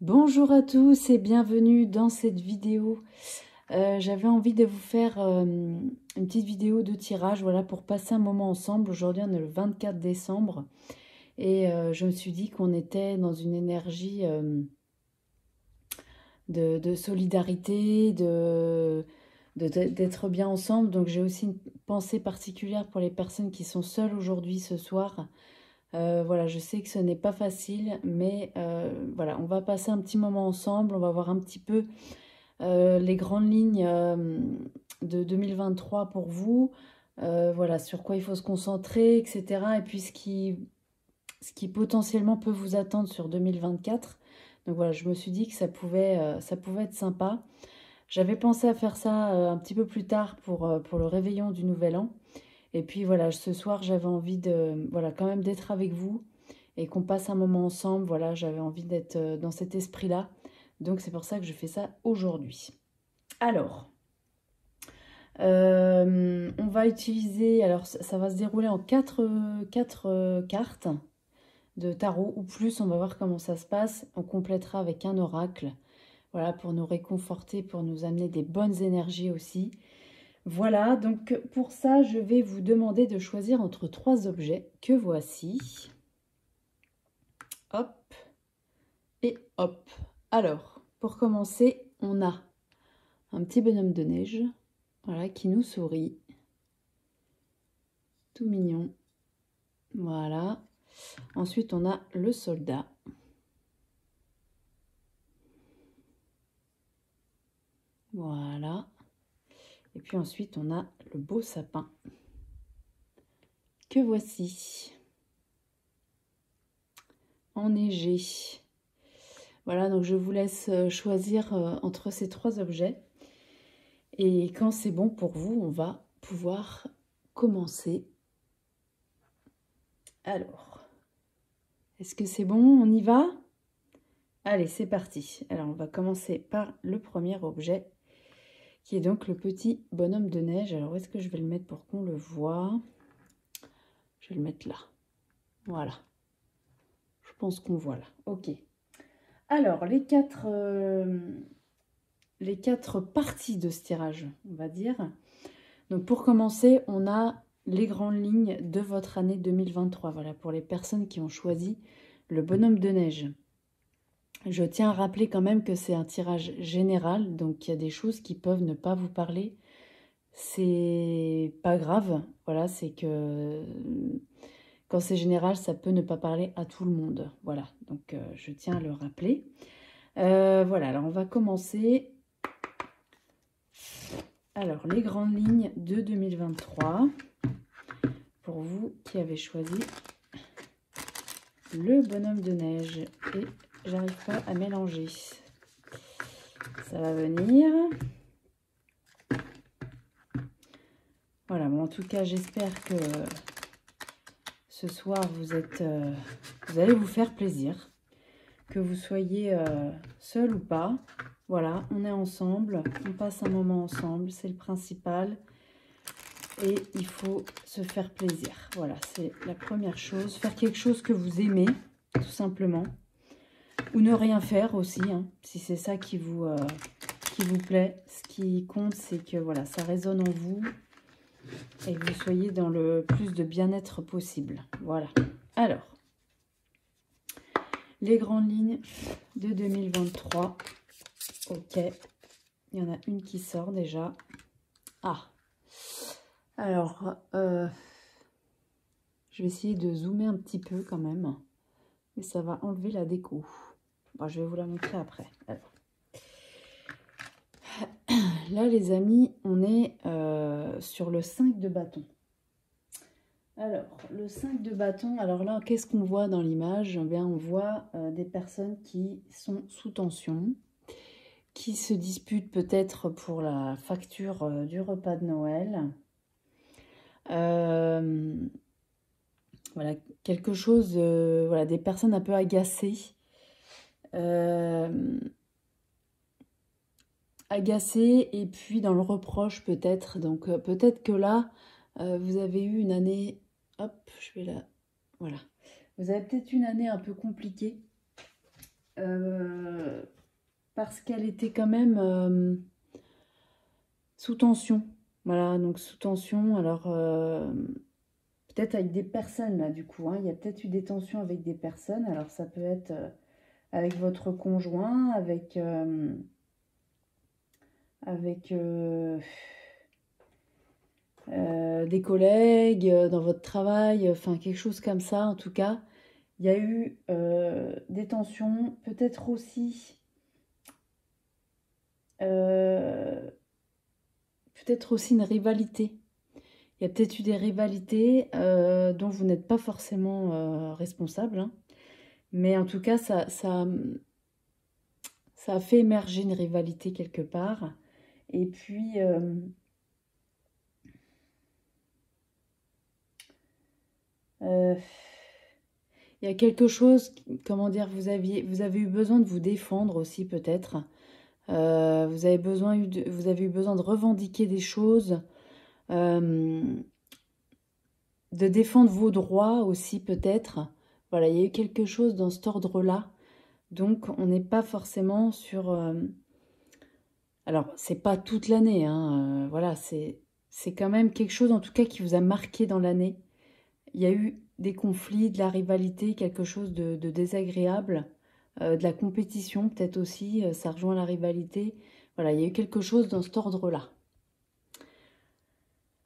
Bonjour à tous et bienvenue dans cette vidéo. J'avais envie de vous faire une petite vidéo de tirage, voilà, pour passer un moment ensemble. Aujourd'hui, on est le 24 décembre et je me suis dit qu'on était dans une énergie de solidarité, d'être bien ensemble. Donc, j'ai aussi une pensée particulière pour les personnes qui sont seules aujourd'hui, ce soir. Voilà, je sais que ce n'est pas facile, mais voilà, on va passer un petit moment ensemble. On va voir un petit peu les grandes lignes de 2023 pour vous. Voilà, sur quoi il faut se concentrer, etc. Et puis ce qui potentiellement peut vous attendre sur 2024. Donc voilà, je me suis dit que ça pouvait être sympa. J'avais pensé à faire ça un petit peu plus tard pour le réveillon du Nouvel An. Et puis voilà, ce soir, j'avais envie de, voilà, quand même d'être avec vous et qu'on passe un moment ensemble. Voilà, j'avais envie d'être dans cet esprit-là. Donc c'est pour ça que je fais ça aujourd'hui. Alors, on va utiliser, alors ça va se dérouler en quatre cartes de tarot ou plus. On va voir comment ça se passe. On complétera avec un oracle. Voilà, pour nous réconforter, pour nous amener des bonnes énergies aussi. Voilà, donc pour ça, je vais vous demander de choisir entre trois objets que voici. Hop et hop. Alors, pour commencer, on a un petit bonhomme de neige, voilà, qui nous sourit. Tout mignon. Voilà. Ensuite, on a le soldat. Voilà. Et puis ensuite, on a le beau sapin que voici. Enneigé. Voilà, donc je vous laisse choisir entre ces trois objets. Et quand c'est bon pour vous, on va pouvoir commencer. Alors, est-ce que c'est bon? On y va? Allez, c'est parti. Alors, on va commencer par le premier objet, qui est donc le petit bonhomme de neige. Alors, où est-ce que je vais le mettre pour qu'on le voit? Je vais le mettre là. Voilà. Je pense qu'on voit là. Ok. Alors, les quatre parties de ce tirage, on va dire. Donc, pour commencer, on a les grandes lignes de votre année 2023. Voilà, pour les personnes qui ont choisi le bonhomme de neige. Je tiens à rappeler quand même que c'est un tirage général, donc il y a des choses qui peuvent ne pas vous parler. C'est pas grave, voilà, c'est que quand c'est général, ça peut ne pas parler à tout le monde. Voilà, donc je tiens à le rappeler. Voilà, alors on va commencer. Alors, les grandes lignes de 2023, pour vous qui avez choisi le bonhomme de neige. Et j'arrive pas à mélanger. Ça va venir. Voilà, bon, en tout cas, j'espère que ce soir, vous allez vous faire plaisir. Que vous soyez seul ou pas. Voilà, on est ensemble, on passe un moment ensemble, c'est le principal. Et il faut se faire plaisir. Voilà, c'est la première chose. Faire quelque chose que vous aimez, tout simplement. Ou ne rien faire aussi, hein, si c'est ça qui vous plaît. Ce qui compte, c'est que voilà, ça résonne en vous et que vous soyez dans le plus de bien-être possible. Voilà. Alors, les grandes lignes de 2023. Ok. Il y en a une qui sort déjà. Ah. Alors, je vais essayer de zoomer un petit peu quand même. Mais ça va enlever la déco. Bon, je vais vous la montrer après. Alors. Là, les amis, on est sur le 5 de bâton. Alors, le 5 de bâton, alors là, qu'est-ce qu'on voit dans l'image? Eh bien, on voit des personnes qui sont sous tension, qui se disputent peut-être pour la facture du repas de Noël. Voilà, quelque chose, voilà, des personnes un peu agacées. Agacées et puis dans le reproche peut-être. Donc peut-être que là, vous avez eu une année... Hop, je vais là... Voilà. Vous avez peut-être une année un peu compliquée. parce qu'elle était quand même sous tension. Voilà, donc sous tension. Alors, peut-être avec des personnes, là, du coup. Hein, il y a peut-être eu des tensions avec des personnes. Alors, ça peut être avec votre conjoint, avec des collègues, dans votre travail, enfin, quelque chose comme ça, en tout cas. Il y a eu des tensions, peut-être aussi... peut-être aussi une rivalité. Il y a peut-être eu des rivalités dont vous n'êtes pas forcément responsable. Hein. Mais en tout cas, ça a fait émerger une rivalité quelque part. Et puis, il y a quelque chose, comment dire, vous avez eu besoin de vous défendre aussi peut-être. Vous avez eu besoin de revendiquer des choses. De défendre vos droits aussi peut-être. Voilà, il y a eu quelque chose dans cet ordre-là. Donc, on n'est pas forcément sur... Alors, c'est pas toute l'année, hein, voilà, c'est quand même quelque chose en tout cas qui vous a marqué dans l'année. Il y a eu des conflits, de la rivalité, quelque chose de désagréable, de la compétition peut-être aussi, ça rejoint la rivalité. Voilà, il y a eu quelque chose dans cet ordre-là.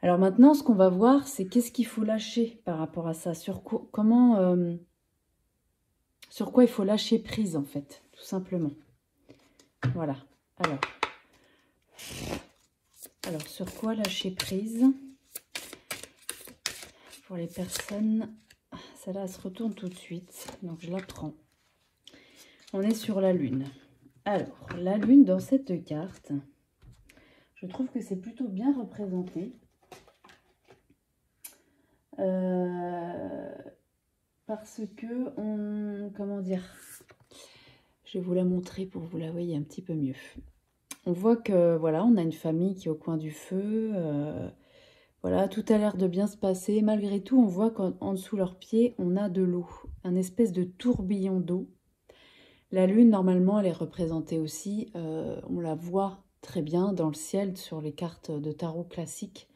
Alors maintenant, ce qu'on va voir, c'est qu'est-ce qu'il faut lâcher par rapport à ça, sur quoi il faut lâcher prise, en fait, tout simplement. Voilà. Alors sur quoi lâcher prise pour les personnes... Celle-là, elle se retourne tout de suite, donc je la prends. On est sur la Lune. Alors, la Lune, dans cette carte, je trouve que c'est plutôt bien représenté. Parce que, comment dire, je vais vous la montrer pour que vous la voyez un petit peu mieux. On voit que, voilà, on a une famille qui est au coin du feu. Voilà, tout a l'air de bien se passer. Malgré tout, on voit qu'en dessous leurs pieds, on a de l'eau. Un espèce de tourbillon d'eau. La Lune, normalement, elle est représentée aussi. On la voit très bien dans le ciel sur les cartes de tarot classiques.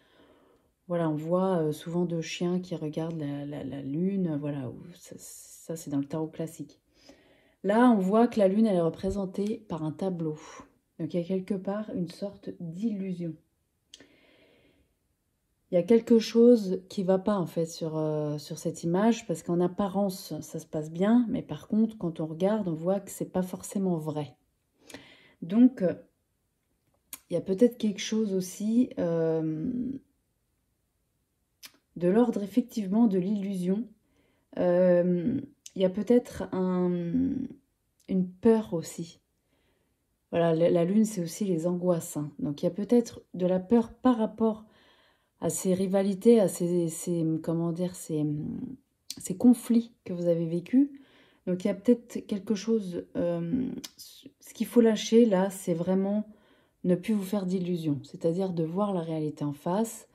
Voilà, on voit souvent deux chiens qui regardent la Lune. Voilà, ça c'est dans le tarot classique. Là, on voit que la Lune, elle est représentée par un tableau. Donc, il y a quelque part une sorte d'illusion. Il y a quelque chose qui ne va pas, en fait, sur cette image, parce qu'en apparence, ça se passe bien, mais par contre, quand on regarde, on voit que ce n'est pas forcément vrai. Donc, il y a peut-être quelque chose aussi de l'ordre, effectivement, de l'illusion. Il y a peut-être une peur aussi. Voilà, la Lune, c'est aussi les angoisses. Hein. Donc, il y a peut-être de la peur par rapport à ces rivalités, à comment dire, ces conflits que vous avez vécus. Donc, il y a peut-être quelque chose... ce qu'il faut lâcher, là, c'est vraiment ne plus vous faire d'illusions. C'est-à-dire de voir la réalité en face,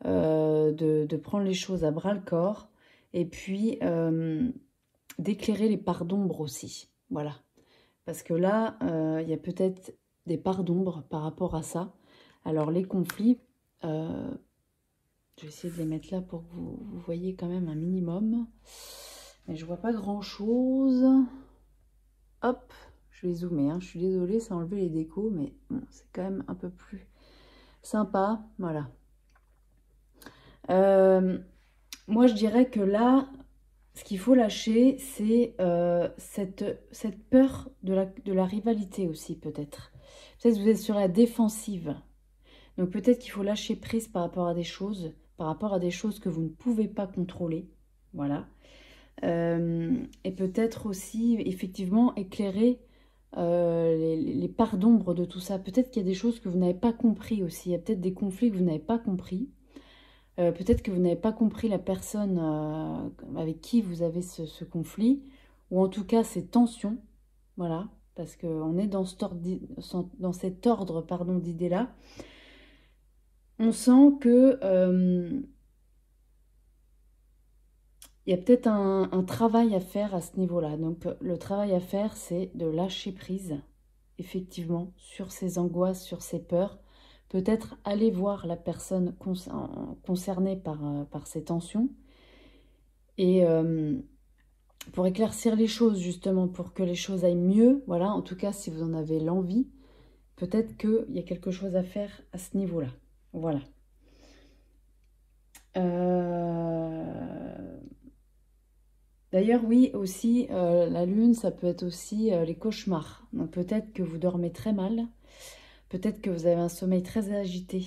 de prendre les choses à bras-le-corps, et puis d'éclairer les parts d'ombre aussi. Voilà. Parce que là, il y a peut-être des parts d'ombre par rapport à ça. Alors, les conflits... je vais essayer de les mettre là pour que vous voyez quand même un minimum. Mais je vois pas grand-chose. Hop, je vais zoomer. Hein. Je suis désolée, ça a enlevé les décos, mais bon, c'est quand même un peu plus sympa. Voilà. Moi, je dirais que là, ce qu'il faut lâcher, c'est cette peur de la rivalité aussi, peut-être. Peut-être que vous êtes sur la défensive. Donc, peut-être qu'il faut lâcher prise par rapport à des choses, que vous ne pouvez pas contrôler. Voilà. Et peut-être aussi, effectivement, éclairer les parts d'ombre de tout ça. Peut-être qu'il y a des choses que vous n'avez pas compris aussi. Il y a peut-être des conflits que vous n'avez pas compris. Peut-être que vous n'avez pas compris la personne avec qui vous avez ce conflit. Ou en tout cas, ces tensions. Voilà. Parce qu'on est dans cet ordre d'idées-là. On sent que il y a peut-être un travail à faire à ce niveau-là. Donc, le travail à faire, c'est de lâcher prise. effectivement, sur ses angoisses, sur ses peurs. Peut-être aller voir la personne concernée par ces tensions. Et pour éclaircir les choses, justement, pour que les choses aillent mieux, voilà, en tout cas, si vous en avez l'envie, peut-être qu'il y a quelque chose à faire à ce niveau-là. Voilà. D'ailleurs, oui, aussi, la lune, ça peut être aussi les cauchemars. Donc peut-être que vous dormez très mal, peut-être que vous avez un sommeil très agité.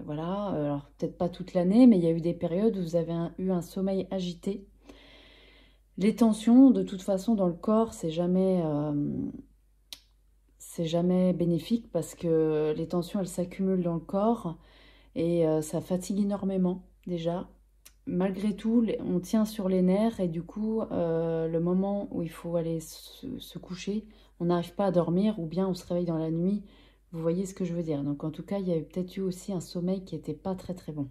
Voilà, alors peut-être pas toute l'année, mais il y a eu des périodes où vous avez eu un sommeil agité. Les tensions, de toute façon, dans le corps, c'est jamais bénéfique parce que les tensions, elles s'accumulent dans le corps et ça fatigue énormément déjà. Malgré tout, on tient sur les nerfs et du coup, le moment où il faut aller se coucher, on n'arrive pas à dormir ou bien on se réveille dans la nuit. Vous voyez ce que je veux dire. Donc en tout cas, il y a peut-être eu aussi un sommeil qui n'était pas très très bon.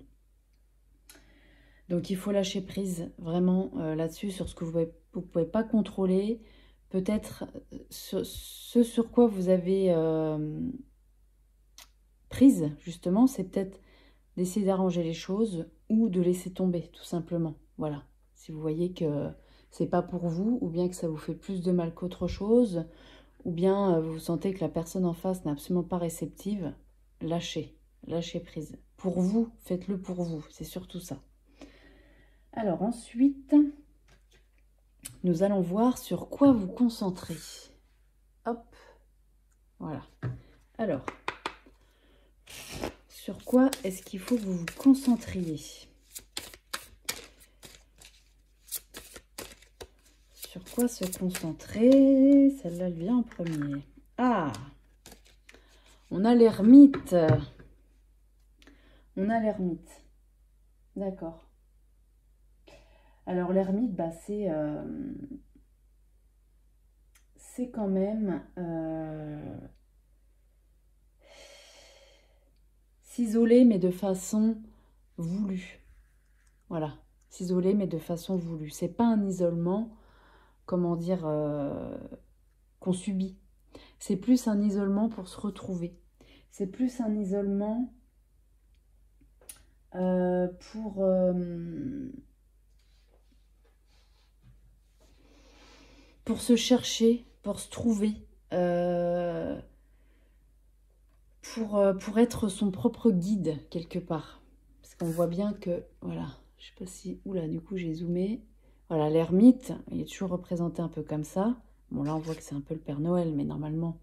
Donc il faut lâcher prise vraiment là-dessus, sur ce que vous ne pouvez pas contrôler. Peut-être ce sur quoi vous avez prise, justement, c'est peut-être d'essayer d'arranger les choses ou de laisser tomber, tout simplement. Voilà. Si vous voyez que c'est pas pour vous, ou bien que ça vous fait plus de mal qu'autre chose, ou bien vous sentez que la personne en face n'est absolument pas réceptive, lâchez prise. Pour vous, faites-le pour vous, c'est surtout ça. Alors ensuite, nous allons voir sur quoi vous concentrer. Hop, voilà. Alors, sur quoi est-ce qu'il faut que vous vous concentriez? Sur quoi se concentrer? Celle-là, elle vient en premier. Ah, on a l'ermite. On a l'ermite. D'accord. Alors, l'ermite, bah, c'est quand même s'isoler, mais de façon voulue. Voilà, s'isoler, mais de façon voulue. C'est pas un isolement, comment dire, qu'on subit. C'est plus un isolement pour se retrouver. C'est plus un isolement pour se chercher, pour se trouver, pour être son propre guide quelque part. Parce qu'on voit bien que, voilà, je sais pas si, oula, du coup j'ai zoomé. Voilà, l'ermite, il est toujours représenté un peu comme ça. Bon, là on voit que c'est un peu le Père Noël, mais normalement,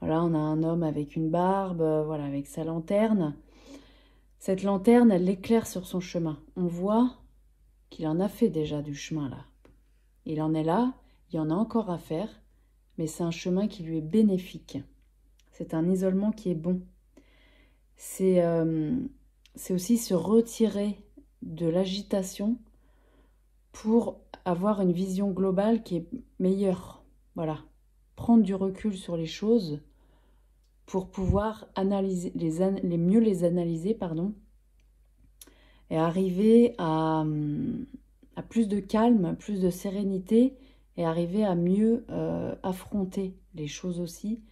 voilà, on a un homme avec une barbe, voilà, avec sa lanterne. Cette lanterne, elle l'éclaire sur son chemin. On voit qu'il en a fait déjà du chemin là. Il en est là, il y en a encore à faire, mais c'est un chemin qui lui est bénéfique. C'est un isolement qui est bon. C'est aussi se retirer de l'agitation pour avoir une vision globale qui est meilleure. Voilà. Prendre du recul sur les choses pour pouvoir analyser, mieux les analyser, pardon, et arriver à plus de calme, plus de sérénité, et arriver à mieux affronter les choses aussi,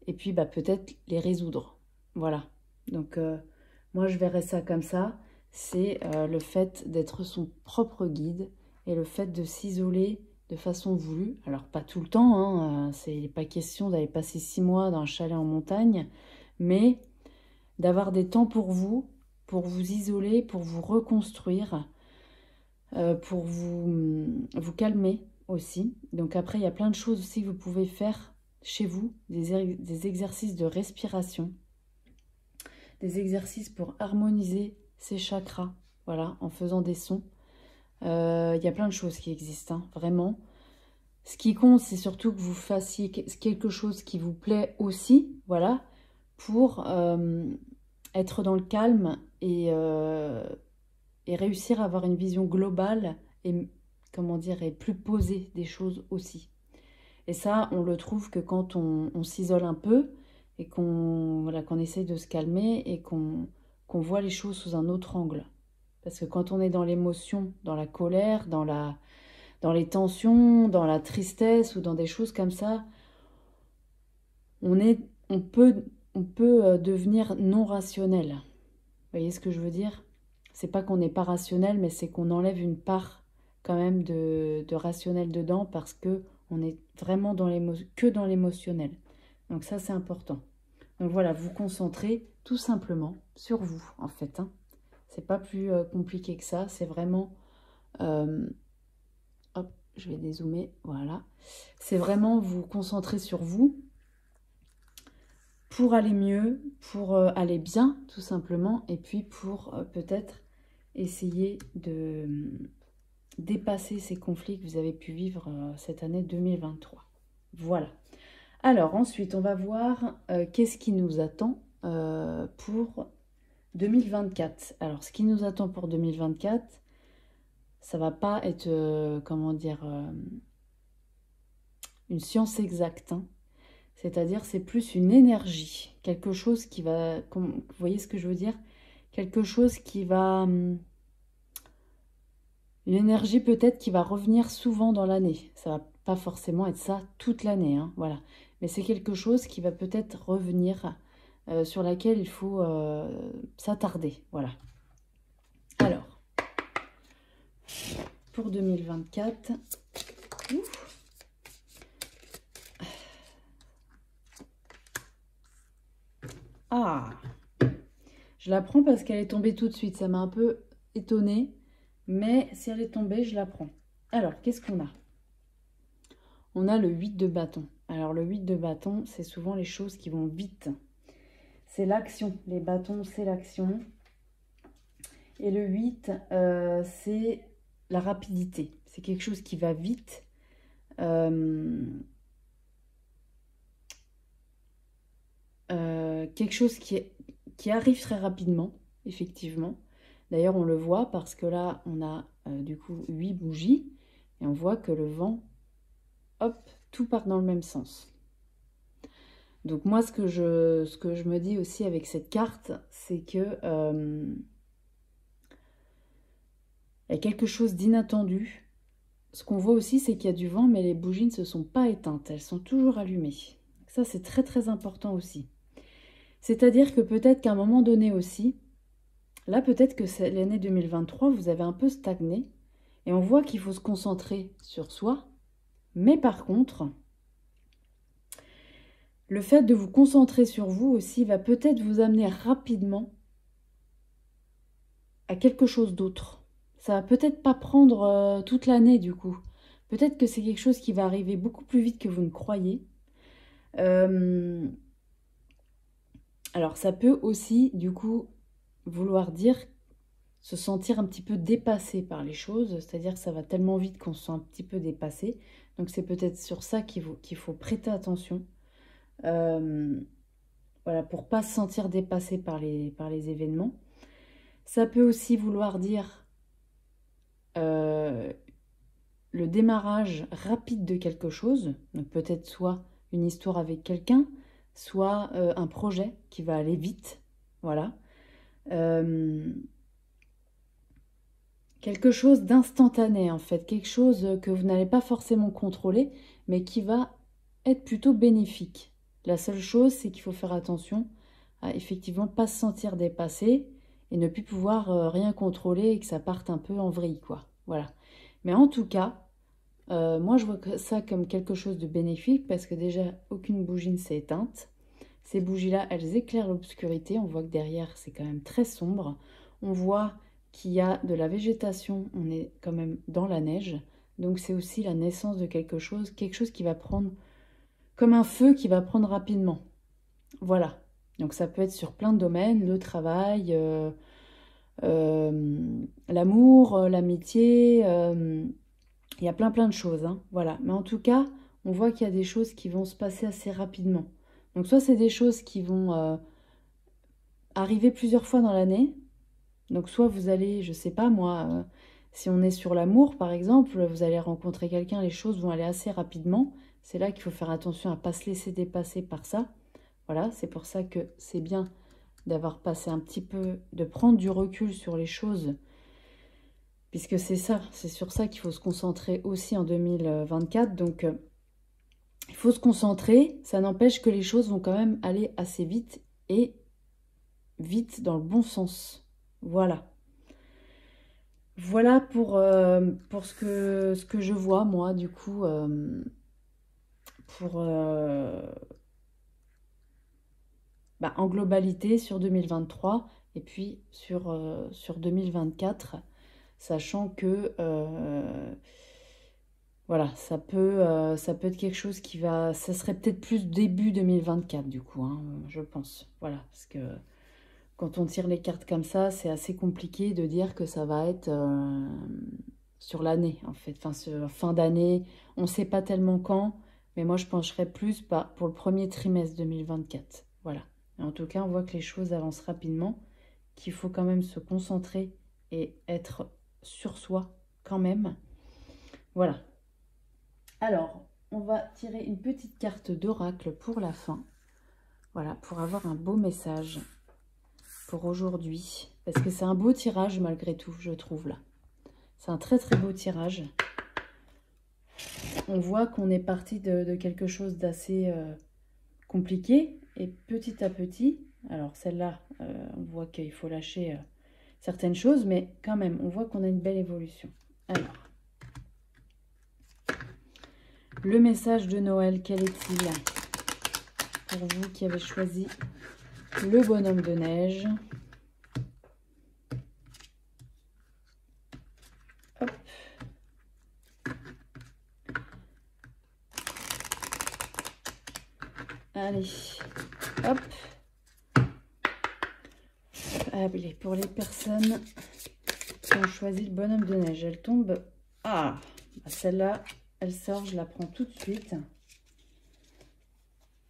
et puis bah, peut-être les résoudre. Voilà. Donc moi je verrais ça comme ça, c'est le fait d'être son propre guide, et le fait de s'isoler de façon voulue. Alors pas tout le temps, hein, c'est pas question d'aller passer 6 mois dans un chalet en montagne, mais d'avoir des temps pour vous isoler, pour vous reconstruire, pour vous calmer aussi. Donc après, il y a plein de choses aussi que vous pouvez faire chez vous, des exercices de respiration, des exercices pour harmoniser ces chakras, voilà, en faisant des sons. Il y a plein de choses qui existent, hein, vraiment. Ce qui compte, c'est surtout que vous fassiez quelque chose qui vous plaît aussi, voilà, pour être dans le calme et réussir à avoir une vision globale et, comment dire, et plus posée des choses aussi. Et ça, on le trouve que quand on s'isole un peu et qu'on essaye de se calmer et qu'on voit les choses sous un autre angle. Parce que quand on est dans l'émotion, dans la colère, dans, dans les tensions, dans la tristesse ou dans des choses comme ça, on peut devenir non rationnel. Vous voyez ce que je veux dire? C'est pas qu'on n'est pas rationnel, mais c'est qu'on enlève une part quand même de rationnel dedans parce que on est vraiment que dans l'émotionnel. Donc ça, c'est important. Donc voilà, vous concentrez tout simplement sur vous, en fait. Hein. C'est pas plus compliqué que ça. C'est vraiment... hop, je vais dézoomer. Voilà. C'est vraiment vous concentrer sur vous pour aller mieux, pour aller bien, tout simplement. Et puis pour peut-être essayer de dépasser ces conflits que vous avez pu vivre cette année 2023. Voilà. Alors ensuite, on va voir qu'est-ce qui nous attend pour 2024. Alors, ce qui nous attend pour 2024, ça va pas être, comment dire, une science exacte. Hein. C'est-à-dire, c'est plus une énergie. Quelque chose qui va... Vous voyez ce que je veux dire? Quelque chose qui va... une énergie peut-être qui va revenir souvent dans l'année. Ça va pas forcément être ça toute l'année. Hein, voilà. Mais c'est quelque chose qui va peut-être revenir... sur laquelle il faut s'attarder. Voilà. Alors, pour 2024, ah, je la prends parce qu'elle est tombée tout de suite. Ça m'a un peu étonnée, mais si elle est tombée, je la prends. Alors, qu'est-ce qu'on a? On a le 8 de bâton. Alors, le 8 de bâton, c'est souvent les choses qui vont vite. C'est l'action. Les bâtons, c'est l'action. Et le 8, c'est la rapidité. C'est quelque chose qui va vite. Quelque chose qui arrive très rapidement, effectivement. D'ailleurs, on le voit parce que là, on a du coup 8 bougies. Et on voit que le vent, hop, tout part dans le même sens. Donc moi, ce que je me dis aussi avec cette carte, c'est que il y a quelque chose d'inattendu. Ce qu'on voit aussi, c'est qu'il y a du vent, mais les bougies ne se sont pas éteintes. Elles sont toujours allumées. Ça, c'est très très important aussi. C'est-à-dire que peut-être qu'à un moment donné aussi, là peut-être que c'est l'année 2023, vous avez un peu stagné. Et on voit qu'il faut se concentrer sur soi. Mais par contre, le fait de vous concentrer sur vous aussi va peut-être vous amener rapidement à quelque chose d'autre. Ça va peut-être pas prendre toute l'année du coup. Peut-être que c'est quelque chose qui va arriver beaucoup plus vite que vous ne croyez. Alors ça peut aussi du coup vouloir dire se sentir un petit peu dépassé par les choses. C'est-à-dire que ça va tellement vite qu'on se sent un petit peu dépassé. Donc c'est peut-être sur ça qu'il faut prêter attention. Voilà, pour ne pas se sentir dépassé par les événements. Ça peut aussi vouloir dire le démarrage rapide de quelque chose, donc peut-être soit une histoire avec quelqu'un, soit un projet qui va aller vite, voilà. Quelque chose d'instantané en fait, quelque chose que vous n'allez pas forcément contrôler, mais qui va être plutôt bénéfique. La seule chose, c'est qu'il faut faire attention à effectivement pas se sentir dépassé et ne plus pouvoir rien contrôler et que ça parte un peu en vrille, quoi. Voilà. Mais en tout cas, moi je vois ça comme quelque chose de bénéfique parce que déjà, aucune bougie ne s'est éteinte. Ces bougies-là, elles éclairent l'obscurité. On voit que derrière, c'est quand même très sombre. On voit qu'il y a de la végétation. On est quand même dans la neige. Donc c'est aussi la naissance de quelque chose qui va prendre comme un feu qui va prendre rapidement. Voilà. Donc ça peut être sur plein de domaines, le travail, l'amour, l'amitié, il y a plein de choses. Hein, voilà. Mais en tout cas, on voit qu'il y a des choses qui vont se passer assez rapidement. Donc soit c'est des choses qui vont arriver plusieurs fois dans l'année. Donc soit vous allez, je sais pas moi, si on est sur l'amour par exemple, vous allez rencontrer quelqu'un, les choses vont aller assez rapidement. C'est là qu'il faut faire attention à ne pas se laisser dépasser par ça. Voilà, c'est pour ça que c'est bien d'avoir passé un petit peu, de prendre du recul sur les choses. Puisque c'est ça, c'est sur ça qu'il faut se concentrer aussi en 2024. Donc il faut se concentrer. Ça n'empêche que les choses vont quand même aller assez vite et vite dans le bon sens. Voilà. Voilà pour ce que je vois, moi, du coup, pour, en globalité sur 2023 et puis sur 2024, sachant que voilà, ça peut être quelque chose qui va... Ça serait peut-être plus début 2024 du coup, hein, je pense. Voilà, parce que quand on tire les cartes comme ça, c'est assez compliqué de dire que ça va être sur l'année, en fait. Enfin, fin d'année, on ne sait pas tellement quand, mais moi, je pencherais plus pour le premier trimestre 2024. Voilà. Et en tout cas, on voit que les choses avancent rapidement, qu'il faut quand même se concentrer et être sur soi quand même. Voilà. Alors, on va tirer une petite carte d'oracle pour la fin. Voilà, pour avoir un beau message pour aujourd'hui. Parce que c'est un beau tirage malgré tout, je trouve là. C'est un très très beau tirage. On voit qu'on est parti de quelque chose d'assez compliqué. Et petit à petit, alors celle-là, on voit qu'il faut lâcher certaines choses. Mais quand même, on voit qu'on a une belle évolution. Alors, le message de Noël, quel est-il pour vous qui avez choisi le bonhomme de neige? Hop. Allez, hop. Allez, pour les personnes qui ont choisi le bonhomme de neige, elle tombe. Ah, celle-là, elle sort, je la prends tout de suite.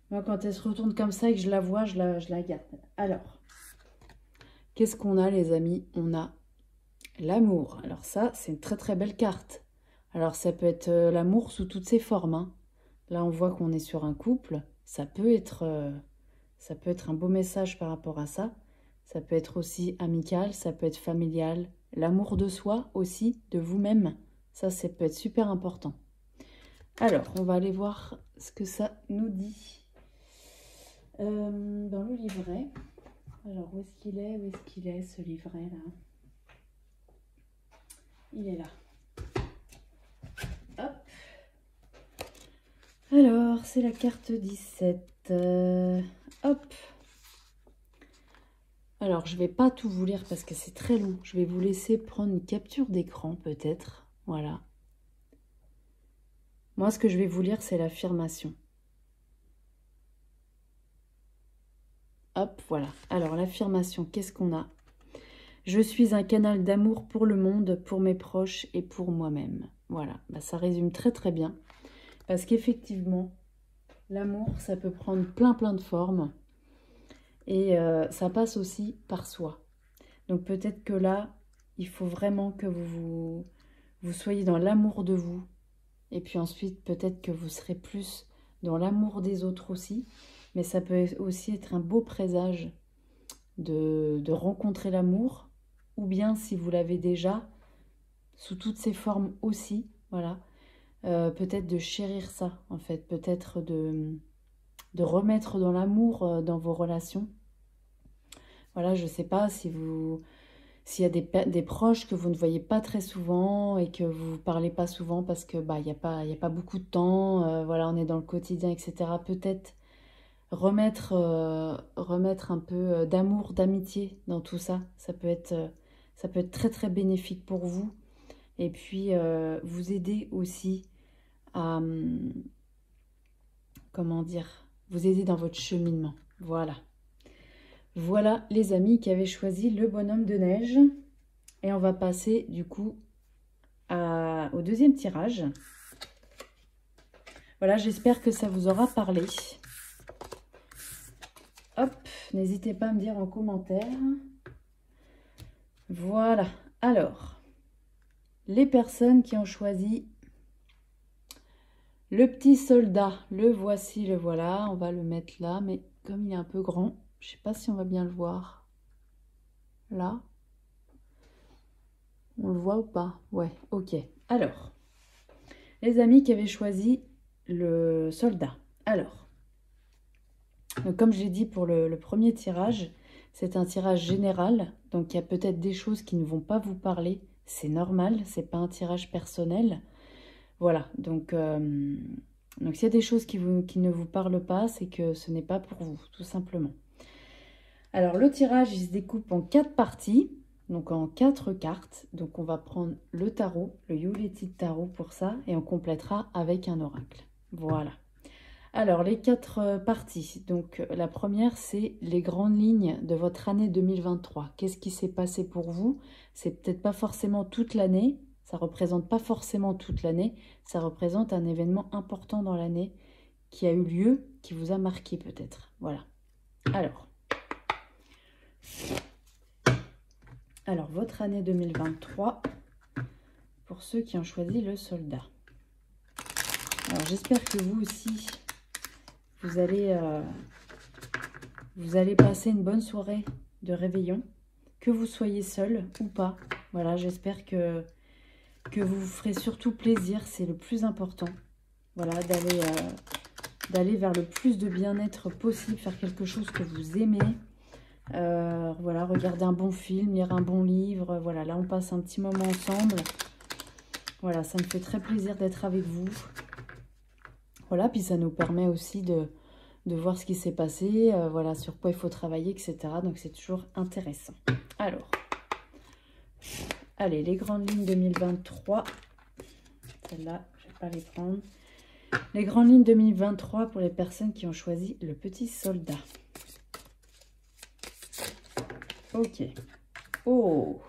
Moi, quand elle se retourne comme ça et que je la vois, je la garde. Alors, qu'est-ce qu'on a, les amis? On a l'amour. Alors ça, c'est une très très belle carte. Alors, ça peut être l'amour sous toutes ses formes, hein. Là, on voit qu'on est sur un couple. Ça peut être un beau message par rapport à ça. Ça peut être aussi amical, ça peut être familial. L'amour de soi aussi, de vous-même. Ça peut être super important. Alors, on va aller voir ce que ça nous dit. Dans le livret. Alors, où est-ce qu'il est? Où est-ce qu'il est, ce livret-là? Il est là. Hop. Alors, c'est la carte 17. Hop. Alors, je ne vais pas tout vous lire parce que c'est très long. Je vais vous laisser prendre une capture d'écran, peut-être. Voilà. Moi, ce que je vais vous lire, c'est l'affirmation. Hop, voilà. Alors, l'affirmation, qu'est-ce qu'on a? Je suis un canal d'amour pour le monde, pour mes proches et pour moi-même. Voilà, ça résume très très bien. Parce qu'effectivement, l'amour, ça peut prendre plein de formes. Et ça passe aussi par soi. Donc peut-être que là, il faut vraiment que vous soyez dans l'amour de vous. Et puis ensuite, peut-être que vous serez plus dans l'amour des autres aussi. Mais ça peut aussi être un beau présage de rencontrer l'amour. Ou bien, si vous l'avez déjà, sous toutes ses formes aussi, voilà. Peut-être de chérir ça, en fait. Peut-être de remettre dans l'amour dans vos relations. Voilà, je ne sais pas si s'il y a des proches que vous ne voyez pas très souvent et que vous ne parlez pas souvent parce que il y a pas beaucoup de temps, voilà, on est dans le quotidien, etc. Peut-être remettre un peu d'amour, d'amitié dans tout ça. Ça peut être très très bénéfique pour vous. Et puis vous aider aussi à, comment dire, vous aider dans votre cheminement. Voilà. Voilà les amis qui avaient choisi le bonhomme de neige. Et on va passer du coup au deuxième tirage. Voilà, j'espère que ça vous aura parlé. Hop, n'hésitez pas à me dire en commentaire. Voilà, alors, les personnes qui ont choisi le petit soldat, le voici, le voilà. On va le mettre là, mais comme il est un peu grand, je ne sais pas si on va bien le voir. Là. On le voit ou pas? Ouais, ok. Alors, les amis qui avaient choisi le soldat. Alors, donc comme je l'ai dit pour le premier tirage, c'est un tirage général. Donc, il y a peut-être des choses qui ne vont pas vous parler. C'est normal, c'est pas un tirage personnel. Voilà, donc s'il y a des choses qui ne vous parlent pas, c'est que ce n'est pas pour vous, tout simplement. Alors, le tirage, il se découpe en 4 parties, donc en 4 cartes. Donc, on va prendre le tarot, le Yuletide Tarot pour ça, et on complétera avec un oracle. Voilà. Alors, les 4 parties. Donc, la première, c'est les grandes lignes de votre année 2023. Qu'est-ce qui s'est passé pour vous? C'est peut-être pas forcément toute l'année, ça représente pas forcément toute l'année, ça représente un événement important dans l'année qui a eu lieu, qui vous a marqué peut-être. Voilà. Alors, votre année 2023, pour ceux qui ont choisi le soldat. Alors, j'espère que vous aussi, vous allez passer une bonne soirée de réveillon, que vous soyez seul ou pas. Voilà, j'espère que vous vous ferez surtout plaisir, c'est le plus important. Voilà, d'aller vers le plus de bien-être possible, faire quelque chose que vous aimez. Voilà, regarder un bon film, lire un bon livre. Voilà, là on passe un petit moment ensemble. Voilà, ça me fait très plaisir d'être avec vous. Voilà, puis ça nous permet aussi de voir ce qui s'est passé, voilà, sur quoi il faut travailler, etc. Donc c'est toujours intéressant. Alors, allez, les grandes lignes 2023. Celles-là, je ne vais pas les prendre. Les grandes lignes 2023 pour les personnes qui ont choisi le petit soldat. Ok. Oh.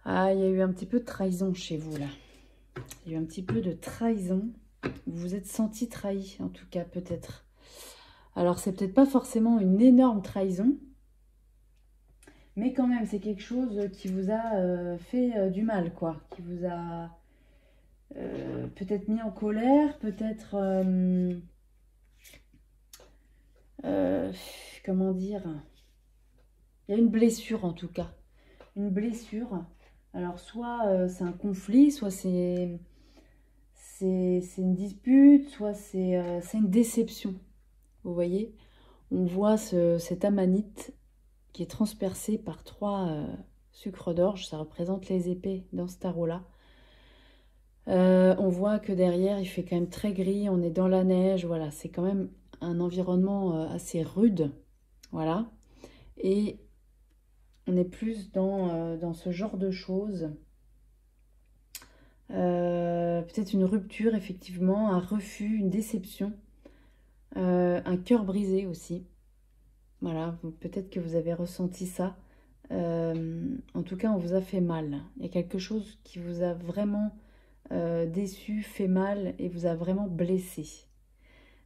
Ah, il y a eu un petit peu de trahison chez vous, là. Il y a eu un petit peu de trahison. Vous vous êtes senti trahi, en tout cas, peut-être. Alors, c'est peut-être pas forcément une énorme trahison. Mais quand même, c'est quelque chose qui vous a fait du mal, quoi. Qui vous a peut-être mis en colère, peut-être... comment dire? Il y a une blessure, en tout cas. Une blessure. Alors, soit c'est un conflit, soit c'est une dispute, soit c'est une déception. Vous voyez? On voit cette amanite qui est transpercée par 3 sucres d'orge. Ça représente les épées dans ce tarot-là. On voit que derrière, il fait quand même très gris. On est dans la neige. Voilà, c'est quand même un environnement assez rude. Voilà. Et on est plus dans ce genre de choses. Peut-être une rupture, effectivement, un refus, une déception. Un cœur brisé aussi. Voilà, peut-être que vous avez ressenti ça. En tout cas, on vous a fait mal. Il y a quelque chose qui vous a vraiment déçu, fait mal et vous a vraiment blessé.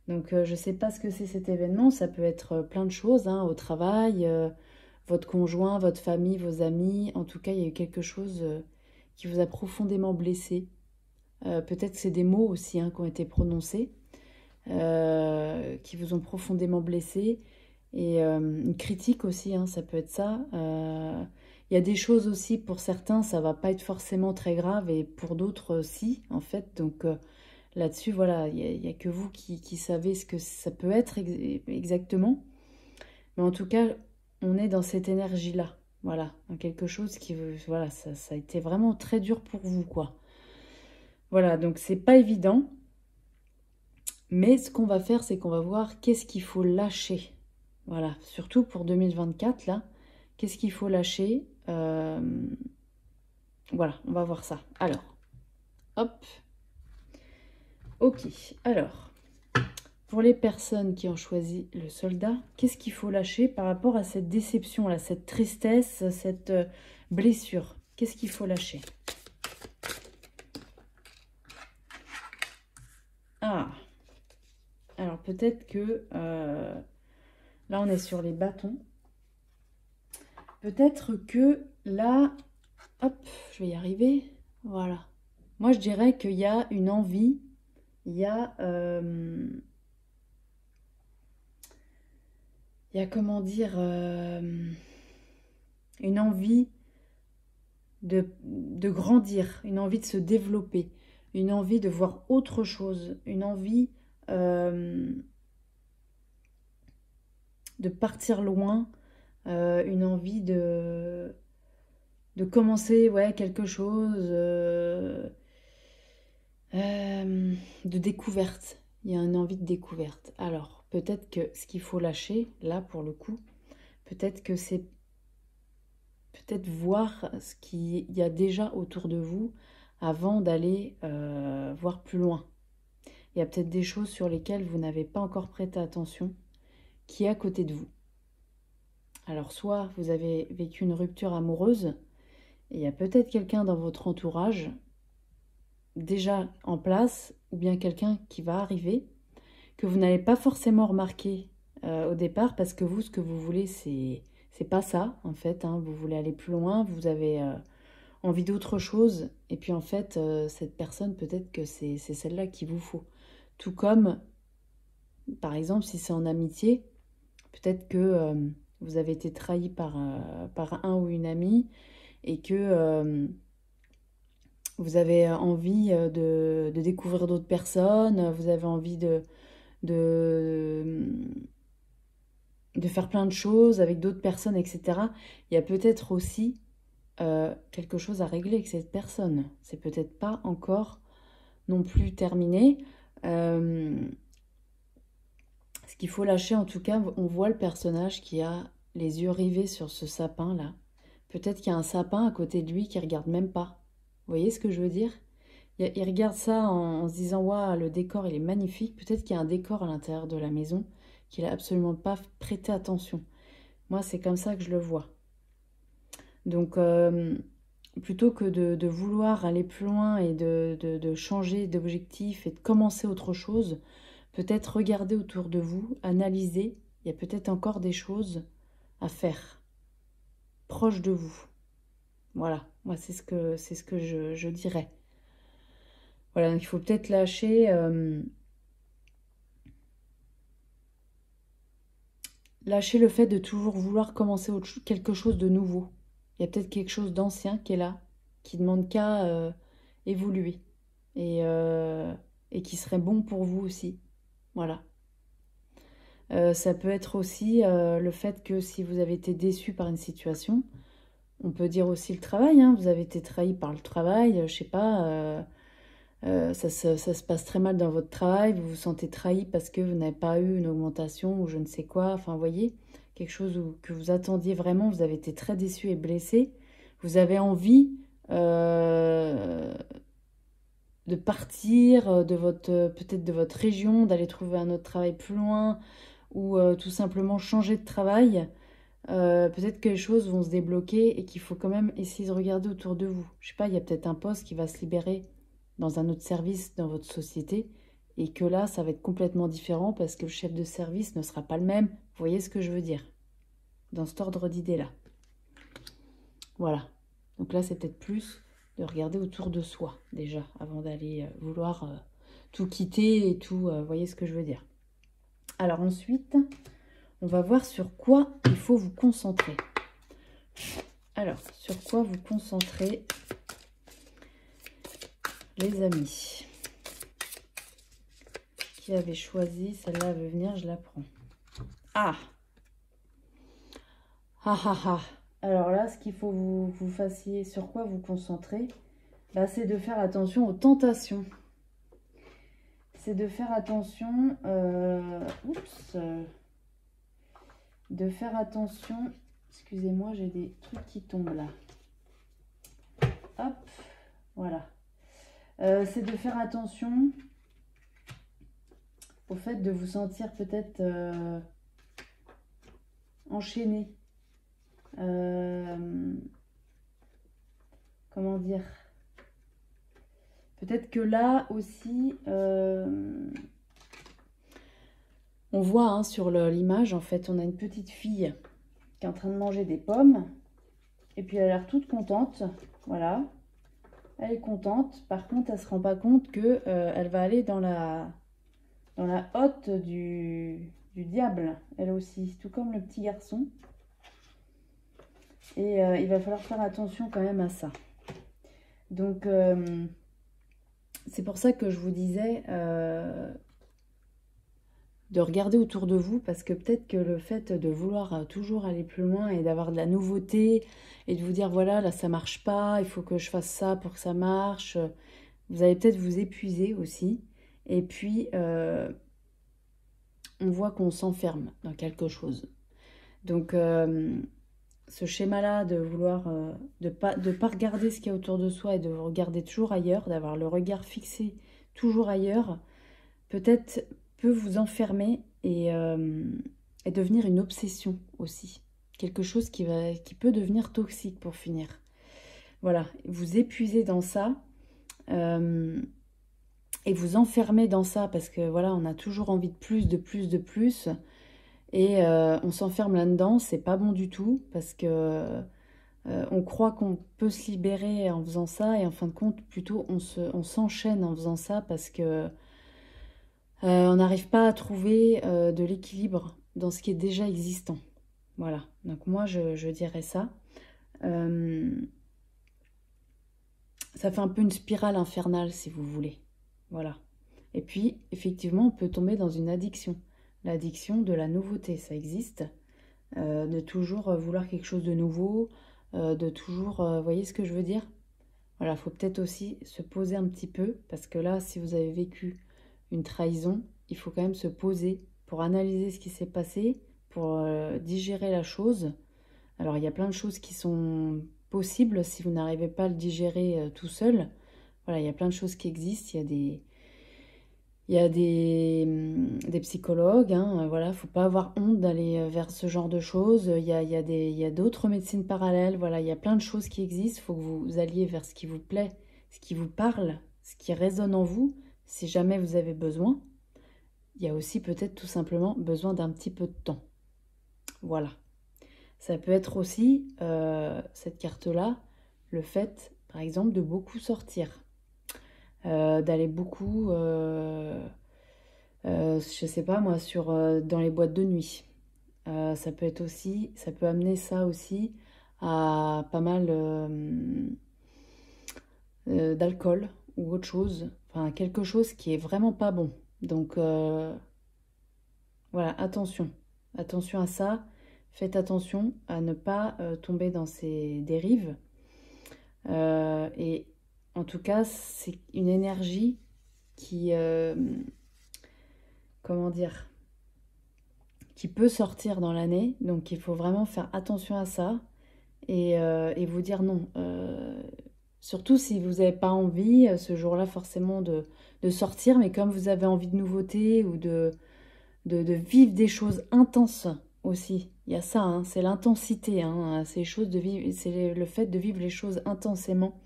Donc, je ne sais pas ce que c'est cet événement. Ça peut être plein de choses, hein, au travail, votre conjoint, votre famille, vos amis. En tout cas, il y a eu quelque chose qui vous a profondément blessé. Peut-être que c'est des mots aussi, hein, qui ont été prononcés, qui vous ont profondément blessé. Et une critique aussi, hein, ça peut être ça. Il y a des choses aussi, pour certains, ça va pas être forcément très grave, et pour d'autres, si, en fait. Donc là-dessus, voilà, il n'y a que vous qui savez ce que ça peut être exactement. Mais en tout cas, on est dans cette énergie-là. Voilà, dans quelque chose qui... Voilà, ça a été vraiment très dur pour vous, quoi. Voilà, donc c'est pas évident. Mais ce qu'on va faire, c'est qu'on va voir qu'est-ce qu'il faut lâcher. Voilà, surtout pour 2024, là. Qu'est-ce qu'il faut lâcher? Voilà, on va voir ça. Alors, hop. Ok, alors, pour les personnes qui ont choisi le soldat, qu'est-ce qu'il faut lâcher par rapport à cette déception-là, cette tristesse, cette blessure? Qu'est-ce qu'il faut lâcher? Ah, alors peut-être que... là, on est sur les bâtons. Peut-être que là... Hop, je vais y arriver. Voilà. Moi, je dirais qu'il y a une envie. Il y a comment dire... une envie de grandir. Une envie de se développer. une envie de voir autre chose, une envie de partir loin, une envie de commencer quelque chose de découverte. Il y a une envie de découverte. Alors, peut-être que ce qu'il faut lâcher, là, pour le coup, peut-être que c'est peut-être voir ce qu'il y a déjà autour de vous avant d'aller voir plus loin. Il y a peut-être des choses sur lesquelles vous n'avez pas encore prêté attention, qui est à côté de vous. Alors, soit vous avez vécu une rupture amoureuse, et il y a peut-être quelqu'un dans votre entourage déjà en place, ou bien quelqu'un qui va arriver, que vous n'allez pas forcément remarquer au départ, parce que vous, ce que vous voulez, c'est pas ça, en fait. Hein. Vous voulez aller plus loin, vous avez envie d'autre chose, et puis en fait, cette personne, peut-être que c'est celle-là qu'il vous faut. Tout comme, par exemple, si c'est en amitié, peut-être que vous avez été trahi par un ou une amie, et que vous avez envie de découvrir d'autres personnes, vous avez envie de, de faire plein de choses avec d'autres personnes, etc. Il y a peut-être aussi quelque chose à régler avec cette personne. C'est peut-être pas encore non plus terminé. Ce qu'il faut lâcher, en tout cas, on voit le personnage qui a les yeux rivés sur ce sapin-là. Peut-être qu'il y a un sapin à côté de lui qui regarde même pas. Vous voyez ce que je veux dire? Il regarde ça en se disant « Waouh, le décor, il est magnifique ». Peut-être qu'il y a un décor à l'intérieur de la maison qu'il n'a absolument pas prêté attention. Moi, c'est comme ça que je le vois. Donc, plutôt que de vouloir aller plus loin et de changer d'objectif et de commencer autre chose, peut-être regarder autour de vous, analyser. Il y a peut-être encore des choses à faire, proches de vous. Voilà, moi, c'est ce que je dirais. Voilà, donc il faut peut-être lâcher... lâcher le fait de toujours vouloir commencer quelque chose de nouveau. Il y a peut-être quelque chose d'ancien qui est là, qui demande qu'à évoluer et qui serait bon pour vous aussi. Voilà. Ça peut être aussi le fait que si vous avez été déçu par une situation, on peut dire aussi le travail, hein, vous avez été trahi par le travail, je sais pas, ça se passe très mal dans votre travail, vous vous sentez trahi parce que vous n'avez pas eu une augmentation ou je ne sais quoi, enfin, vous voyez, quelque chose que vous attendiez vraiment, vous avez été très déçu et blessé, vous avez envie de partir de votre, peut-être de votre région, d'aller trouver un autre travail plus loin ou tout simplement changer de travail. Peut-être que les choses vont se débloquer et qu'il faut quand même essayer de regarder autour de vous. Je sais pas, il y a peut-être un poste qui va se libérer dans un autre service dans votre société et que là, ça va être complètement différent parce que le chef de service ne sera pas le même. Vous voyez ce que je veux dire? Dans cet ordre d'idées-là. Voilà. Donc là, c'est peut-être plus de regarder autour de soi déjà avant d'aller vouloir tout quitter et tout. Vous voyez ce que je veux dire? Alors ensuite, on va voir sur quoi il faut vous concentrer. Alors, sur quoi vous concentrer, les amis? Qui avait choisi? Celle-là veut venir, je la prends. Ah! Ah ah ah! Alors là, ce qu'il faut vous fassiez, sur quoi vous concentrer, bah, c'est de faire attention aux tentations. C'est de faire attention... de faire attention... Excusez-moi, j'ai des trucs qui tombent là. Hop, voilà. C'est de faire attention au fait de vous sentir peut-être enchaîné. Comment dire? Peut-être que là aussi, on voit hein, sur l'image, en fait, on a une petite fille qui est en train de manger des pommes. Et puis elle a l'air toute contente. Voilà. Elle est contente. Par contre, elle ne se rend pas compte que elle va aller dans la hotte du diable, elle aussi. Tout comme le petit garçon. Et il va falloir faire attention quand même à ça. Donc, c'est pour ça que je vous disais de regarder autour de vous, parce que peut-être que le fait de vouloir toujours aller plus loin et d'avoir de la nouveauté et de vous dire voilà, là ça marche pas, il faut que je fasse ça pour que ça marche, vous allez peut-être vous épuiser aussi. Et puis on voit qu'on s'enferme dans quelque chose. Donc ce schéma-là de vouloir de pas regarder ce qu'il y a autour de soi et de regarder toujours ailleurs, d'avoir le regard fixé toujours ailleurs, peut-être peut vous enfermer et devenir une obsession aussi. Quelque chose qui peut devenir toxique pour finir. Voilà, vous épuisez dans ça et vous enfermez dans ça parce que voilà, on a toujours envie de plus, de plus, de plus. Et on s'enferme là-dedans, c'est pas bon du tout parce que on croit qu'on peut se libérer en faisant ça et en fin de compte, plutôt on s'enchaîne en faisant ça parce que on n'arrive pas à trouver de l'équilibre dans ce qui est déjà existant. Voilà, donc moi je dirais ça. Ça fait un peu une spirale infernale si vous voulez. Voilà. Et puis, effectivement, on peut tomber dans une addiction. L'addiction de la nouveauté, ça existe. De toujours vouloir quelque chose de nouveau, de toujours... vous voyez ce que je veux dire? Voilà, il faut peut-être aussi se poser un petit peu, parce que là, si vous avez vécu une trahison, il faut quand même se poser pour analyser ce qui s'est passé, pour digérer la chose. Alors, il y a plein de choses qui sont possibles si vous n'arrivez pas à le digérer tout seul. Voilà, il y a plein de choses qui existent. Il y a des psychologues, hein, voilà, faut pas avoir honte d'aller vers ce genre de choses. Il y a d'autres médecines parallèles, voilà, il y a plein de choses qui existent. Il faut que vous alliez vers ce qui vous plaît, ce qui vous parle, ce qui résonne en vous, si jamais vous avez besoin. Il y a aussi peut-être tout simplement besoin d'un petit peu de temps. Voilà. Ça peut être aussi, cette carte-là, le fait, par exemple, de beaucoup sortir. D'aller beaucoup, je sais pas moi, dans les boîtes de nuit. Ça peut être aussi, ça peut amener ça aussi à pas mal d'alcool ou autre chose. Enfin, quelque chose qui est vraiment pas bon. Donc, voilà, attention. Attention à ça. Faites attention à ne pas tomber dans ces dérives. Et en tout cas, c'est une énergie qui, comment dire, qui peut sortir dans l'année. Donc il faut vraiment faire attention à ça et vous dire non. Surtout si vous n'avez pas envie ce jour-là forcément de sortir, mais comme vous avez envie de nouveautés ou de vivre des choses intenses aussi. Il y a ça, hein, c'est l'intensité, hein, c'est le fait de vivre les choses intensément.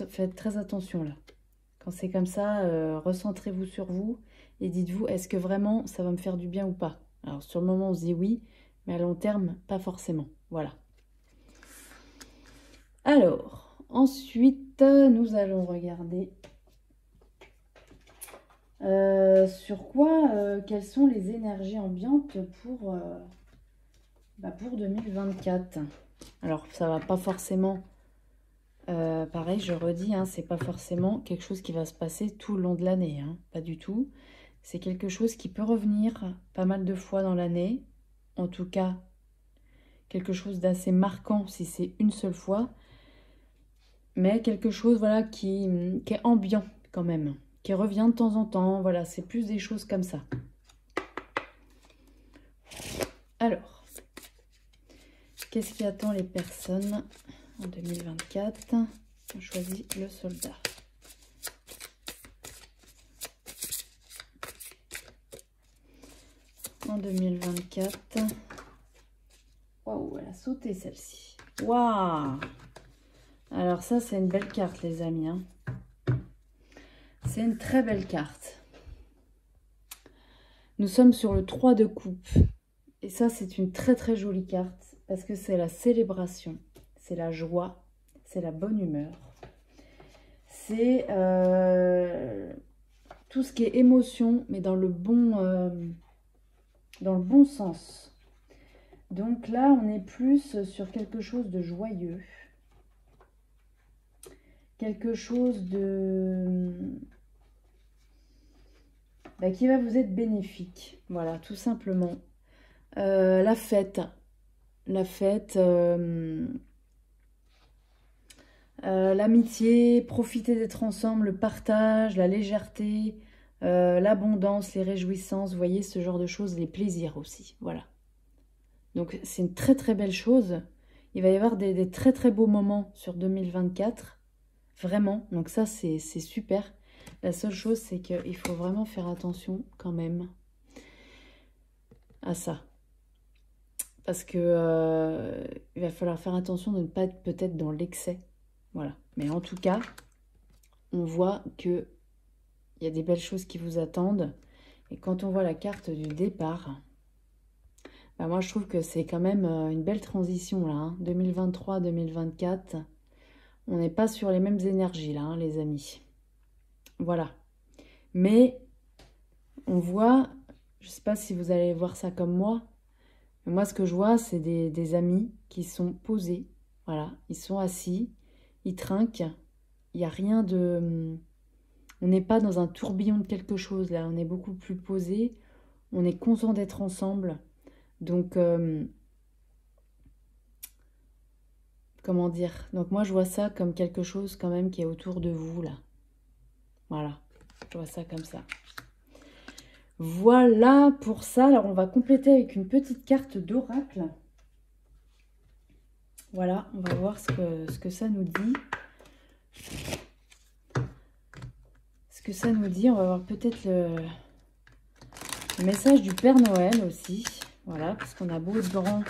Faites très attention là. Quand c'est comme ça, recentrez-vous sur vous et dites-vous, est-ce que vraiment ça va me faire du bien ou pas? Alors sur le moment, on se dit oui, mais à long terme, pas forcément. Voilà. Alors, ensuite, nous allons regarder sur quoi, quelles sont les énergies ambiantes pour 2024. Alors, ça va pas forcément... pareil, je redis, hein, c'est pas forcément quelque chose qui va se passer tout le long de l'année, hein, pas du tout. C'est quelque chose qui peut revenir pas mal de fois dans l'année, en tout cas quelque chose d'assez marquant si c'est une seule fois, mais quelque chose voilà qui est ambiant quand même, qui revient de temps en temps, voilà, c'est plus des choses comme ça. Alors, qu'est-ce qui attend les personnes en 2024? On choisit le soldat. En 2024. Waouh, elle a sauté celle-ci. Waouh! Alors ça, c'est une belle carte, les amis. Hein. C'est une très belle carte. Nous sommes sur le 3 de coupe. Et ça, c'est une très très jolie carte parce que c'est la célébration, c'est la joie, c'est la bonne humeur. C'est tout ce qui est émotion, mais dans le bon sens. Donc là, on est plus sur quelque chose de joyeux. quelque chose de... qui va vous être bénéfique. Voilà, tout simplement. La fête. La fête... l'amitié, profiter d'être ensemble, le partage, la légèreté, l'abondance, les réjouissances, vous voyez, ce genre de choses, les plaisirs aussi, voilà. Donc c'est une très très belle chose. Il va y avoir des très très beaux moments sur 2024, vraiment, donc ça c'est super. La seule chose c'est qu'il faut vraiment faire attention quand même à ça. Parce que il va falloir faire attention de ne pas être peut-être dans l'excès. Voilà. Mais en tout cas, on voit qu'il y a des belles choses qui vous attendent. Et quand on voit la carte du départ, bah moi je trouve que c'est quand même une belle transition là. Hein. 2023-2024, on n'est pas sur les mêmes énergies là, hein, les amis. Voilà. Mais on voit, je ne sais pas si vous allez voir ça comme moi, mais moi ce que je vois, c'est des amis qui sont posés. Voilà, ils sont assis, ils trinquent. Il n'y a rien de... On n'est pas dans un tourbillon de quelque chose, là. On est beaucoup plus posé. On est content d'être ensemble. Donc, comment dire? Donc, moi, je vois ça comme quelque chose, quand même, qui est autour de vous, là. Voilà. Je vois ça comme ça. Voilà pour ça. Alors, on va compléter avec une petite carte d'oracle. Voilà. On va voir ce que ça nous dit. Que ça nous dit, on va voir peut-être le message du Père Noël aussi, voilà, parce qu'on a beau être grand,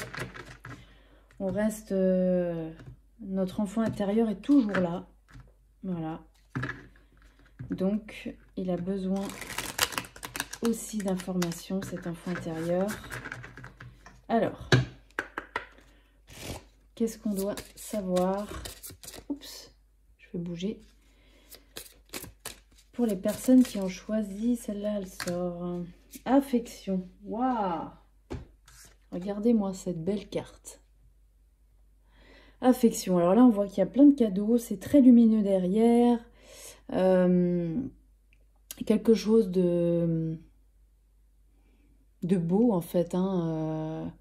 on reste, notre enfant intérieur est toujours là, voilà, donc il a besoin aussi d'informations, cet enfant intérieur. Alors, qu'est-ce qu'on doit savoir? Oups, je vais bouger. Pour les personnes qui ont choisi, celle-là, elle sort. Affection. Waouh! Regardez-moi cette belle carte. Affection. Alors là, on voit qu'il y a plein de cadeaux. C'est très lumineux derrière. Quelque chose de beau, en fait. Hein.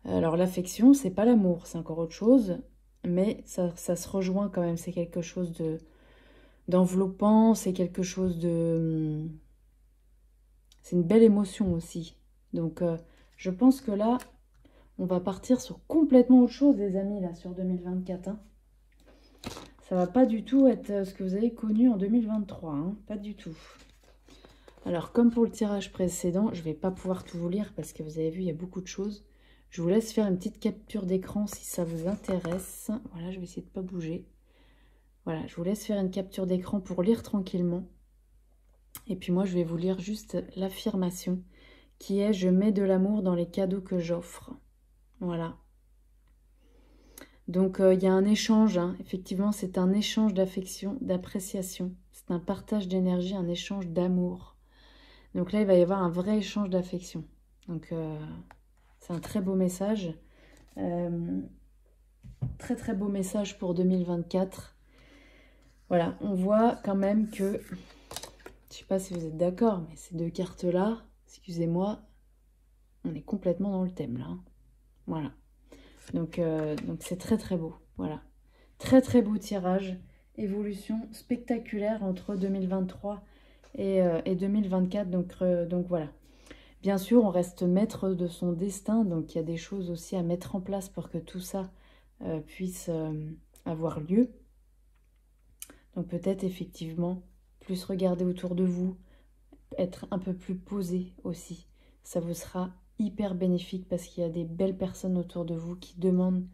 Alors, l'affection, c'est pas l'amour. C'est encore autre chose. Mais ça se rejoint quand même. C'est quelque chose d'enveloppant, c'est quelque chose de... C'est une belle émotion aussi. Donc, je pense que là, on va partir sur complètement autre chose, les amis, là, sur 2024. Hein. Ça va pas du tout être ce que vous avez connu en 2023. Hein. Pas du tout. Alors, comme pour le tirage précédent, je vais pas pouvoir tout vous lire parce que vous avez vu, il y a beaucoup de choses. Je vous laisse faire une petite capture d'écran si ça vous intéresse. Voilà, je vais essayer de pas bouger. Voilà, je vous laisse faire une capture d'écran pour lire tranquillement. Et puis moi, je vais vous lire juste l'affirmation qui est « Je mets de l'amour dans les cadeaux que j'offre ». Voilà. Donc, il y a un échange. Hein. Effectivement, c'est un échange d'affection, d'appréciation. C'est un partage d'énergie, un échange d'amour. Donc là, il va y avoir un vrai échange d'affection. Donc, c'est un très beau message. Très, très beau message pour 2024. Voilà, on voit quand même que, je ne sais pas si vous êtes d'accord, mais ces deux cartes-là, excusez-moi, on est complètement dans le thème là. Hein. Voilà. Donc c'est très très beau. Voilà. Très très beau tirage. Évolution spectaculaire entre 2023 et 2024. Donc voilà. Bien sûr, on reste maître de son destin. Donc il y a des choses aussi à mettre en place pour que tout ça puisse avoir lieu. Donc peut-être effectivement, plus regarder autour de vous, être un peu plus posé aussi. Ça vous sera hyper bénéfique parce qu'il y a des belles personnes autour de vous qui demandent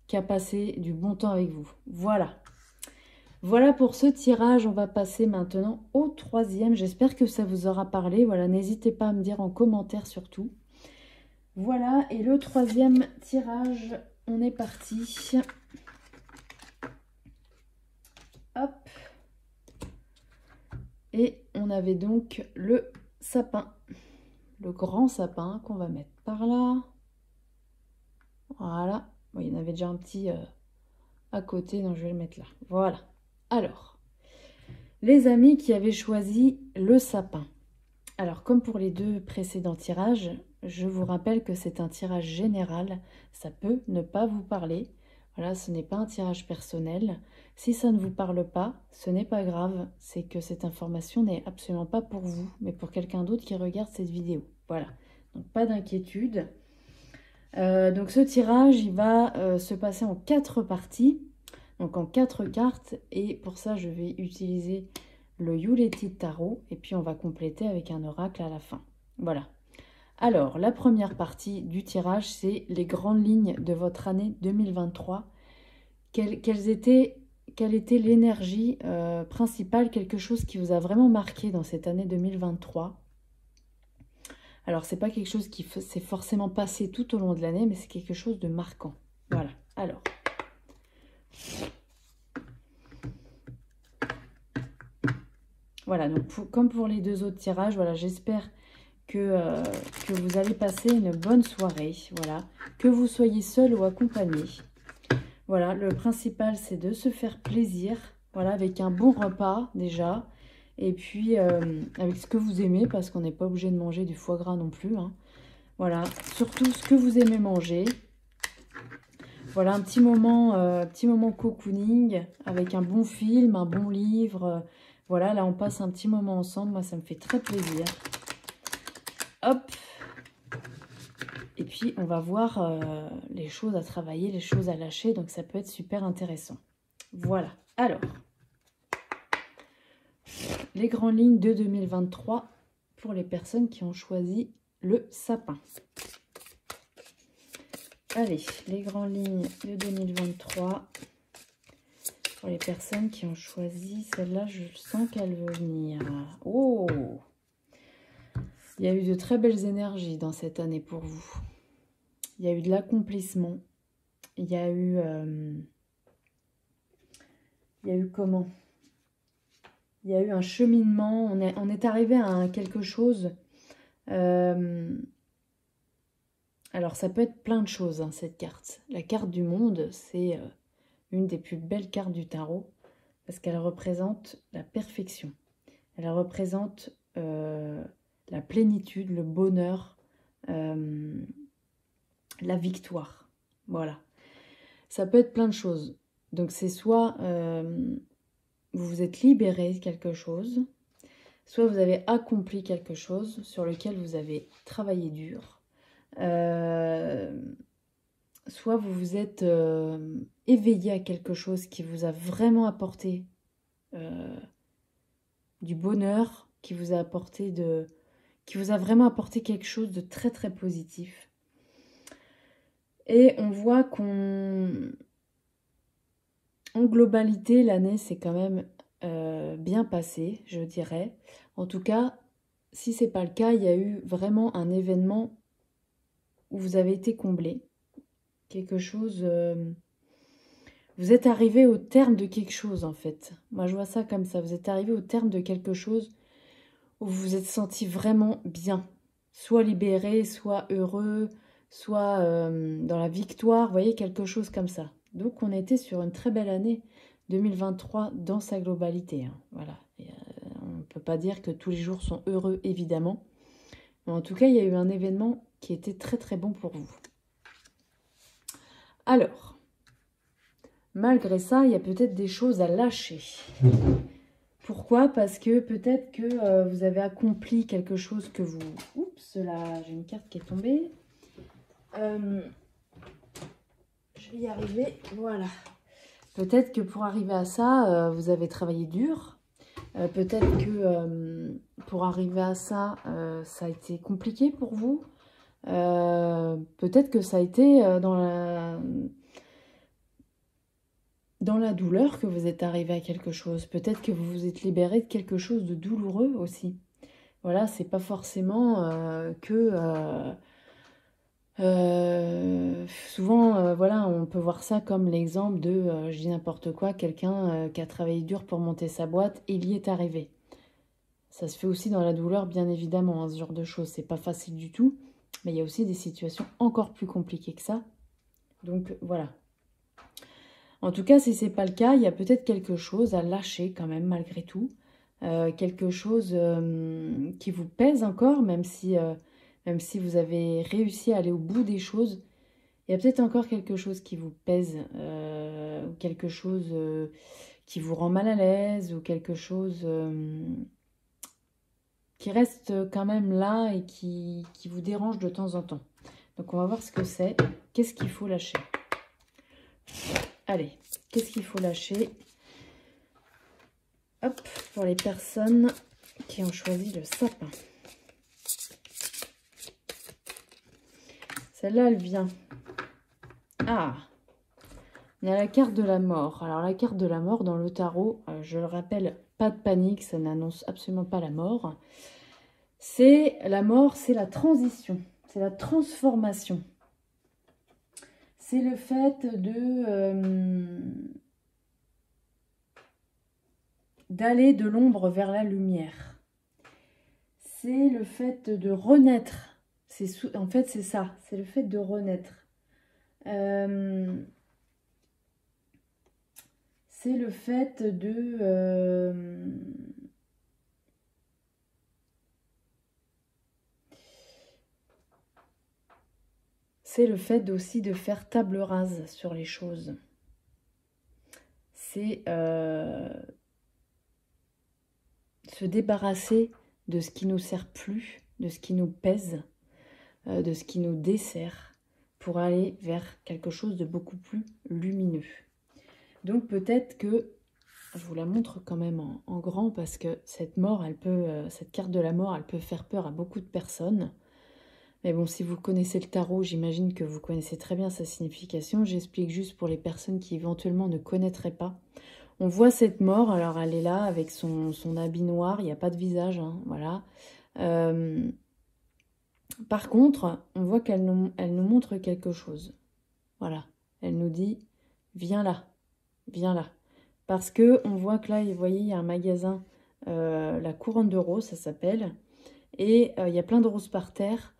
qu'à passer du bon temps avec vous. Voilà. Voilà pour ce tirage. On va passer maintenant au troisième. J'espère que ça vous aura parlé. Voilà, n'hésitez pas à me dire en commentaire surtout. Voilà, et le troisième tirage, on est parti. Hop. Et on avait donc le sapin. Le grand sapin qu'on va mettre par là. Voilà. Bon, il y en avait déjà un petit à côté, donc je vais le mettre là. Voilà. Alors, les amis qui avaient choisi le sapin. Alors, comme pour les deux précédents tirages, je vous rappelle que c'est un tirage général. Ça peut ne pas vous parler. Voilà, ce n'est pas un tirage personnel. Si ça ne vous parle pas, ce n'est pas grave. C'est que cette information n'est absolument pas pour vous, mais pour quelqu'un d'autre qui regarde cette vidéo. Voilà, donc pas d'inquiétude. Donc ce tirage, il va se passer en 4 parties, donc en 4 cartes. Et pour ça, je vais utiliser le Yuleti Tarot. Et puis on va compléter avec un oracle à la fin. Voilà. Alors, la première partie du tirage, c'est les grandes lignes de votre année 2023. Quelle était l'énergie principale, quelque chose qui vous a vraiment marqué dans cette année 2023? Alors, c'est pas quelque chose qui s'est forcément passé tout au long de l'année, mais c'est quelque chose de marquant. Voilà. Alors. Voilà, donc comme pour les deux autres tirages, voilà, j'espère que vous allez passer une bonne soirée, voilà, que vous soyez seul ou accompagné. Voilà, le principal, c'est de se faire plaisir, voilà, avec un bon repas déjà, et puis avec ce que vous aimez, parce qu'on n'est pas obligé de manger du foie gras non plus, hein. Voilà, surtout ce que vous aimez manger. Voilà, un petit moment cocooning, avec un bon film, un bon livre. Voilà, là, on passe un petit moment ensemble, moi, ça me fait très plaisir. Hop. Et puis, on va voir les choses à travailler, les choses à lâcher. Donc, ça peut être super intéressant. Voilà. Alors, les grandes lignes de 2023 pour les personnes qui ont choisi le sapin. Allez, les grandes lignes de 2023 pour les personnes qui ont choisi. Celle-là, je sens qu'elle veut venir. Oh! Il y a eu de très belles énergies dans cette année pour vous. Il y a eu de l'accomplissement. Il y a eu comment? Il y a eu un cheminement. On est arrivé à quelque chose. Alors, ça peut être plein de choses, hein, cette carte. La carte du monde, c'est une des plus belles cartes du tarot parce qu'elle représente la perfection. Elle représente la plénitude, le bonheur, la victoire. Voilà. Ça peut être plein de choses. Donc, c'est soit vous vous êtes libéré de quelque chose, soit vous avez accompli quelque chose sur lequel vous avez travaillé dur, soit vous vous êtes éveillé à quelque chose qui vous a vraiment apporté du bonheur, qui vous a vraiment apporté quelque chose de très très positif. Et on voit qu'en globalité, l'année s'est quand même bien passée, je dirais. En tout cas, si ce n'est pas le cas, il y a eu vraiment un événement où vous avez été comblé. Quelque chose... vous êtes arrivé au terme de quelque chose, en fait. Moi, je vois ça comme ça. Vous êtes arrivé au terme de quelque chose où vous vous êtes senti vraiment bien. Soit libéré, soit heureux, soit dans la victoire. Vous voyez, quelque chose comme ça. Donc, on était sur une très belle année 2023 dans sa globalité, hein. Voilà. Et, on ne peut pas dire que tous les jours sont heureux, évidemment. Mais en tout cas, il y a eu un événement qui était très très bon pour vous. Alors, malgré ça, il y a peut-être des choses à lâcher. Pourquoi? Parce que peut-être que vous avez accompli quelque chose que vous... Oups, là, j'ai une carte qui est tombée. Je vais y arriver. Voilà. Peut-être que pour arriver à ça, vous avez travaillé dur. Peut-être que pour arriver à ça, ça a été compliqué pour vous. Peut-être que ça a été dans la douleur que vous êtes arrivé à quelque chose. Peut-être que vous vous êtes libéré de quelque chose de douloureux aussi. Voilà, c'est pas forcément souvent, voilà, on peut voir ça comme l'exemple de, je dis n'importe quoi, quelqu'un qui a travaillé dur pour monter sa boîte et il y est arrivé. Ça se fait aussi dans la douleur, bien évidemment, hein, ce genre de choses. C'est pas facile du tout, mais il y a aussi des situations encore plus compliquées que ça. Donc, voilà. En tout cas, si ce n'est pas le cas, il y a peut-être quelque chose à lâcher quand même, malgré tout. Quelque chose qui vous pèse encore, même si vous avez réussi à aller au bout des choses. Il y a peut-être encore quelque chose qui vous pèse, ou quelque chose qui vous rend mal à l'aise, ou quelque chose qui reste quand même là et qui vous dérange de temps en temps. Donc on va voir ce que c'est. Qu'est-ce qu'il faut lâcher? Allez, qu'est-ce qu'il faut lâcher? Hop, pour les personnes qui ont choisi le sapin. Celle-là, elle vient. Ah, on a la carte de la mort. Alors la carte de la mort dans le tarot, je le rappelle, pas de panique, ça n'annonce absolument pas la mort. C'est la mort, c'est la transition, c'est la transformation. C'est le fait d'aller de l'ombre vers la lumière. C'est le fait de renaître. En fait, c'est ça, c'est le fait de renaître. C'est le fait de... c'est le fait aussi de faire table rase sur les choses. C'est se débarrasser de ce qui ne nous sert plus, de ce qui nous pèse, de ce qui nous dessert, pour aller vers quelque chose de beaucoup plus lumineux. Donc peut-être que, je vous la montre quand même en grand, parce que cette mort, cette carte de la mort, elle peut faire peur à beaucoup de personnes. Mais bon, si vous connaissez le tarot, j'imagine que vous connaissez très bien sa signification. J'explique juste pour les personnes qui éventuellement ne connaîtraient pas. On voit cette mort, alors elle est là avec son habit noir, il n'y a pas de visage, hein, voilà. Par contre, on voit qu'elle nous montre quelque chose. Voilà, elle nous dit, viens là, viens là. Parce que on voit que là, vous voyez, il y a un magasin, la Couronne de Roses, ça s'appelle. Et il y a plein de roses par terre.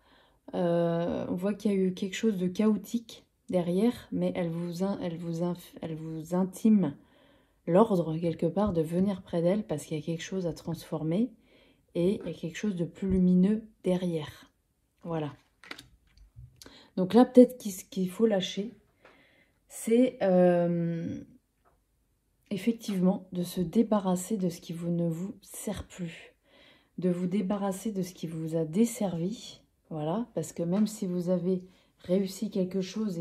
On voit qu'il y a eu quelque chose de chaotique derrière, mais elle vous intime l'ordre quelque part de venir près d'elle parce qu'il y a quelque chose à transformer et il y a quelque chose de plus lumineux derrière. Voilà. Donc là, peut-être qu'il faut lâcher, c'est effectivement de se débarrasser de ce qui ne vous sert plus, de vous débarrasser de ce qui vous a desservi. Voilà, parce que même si vous avez réussi quelque chose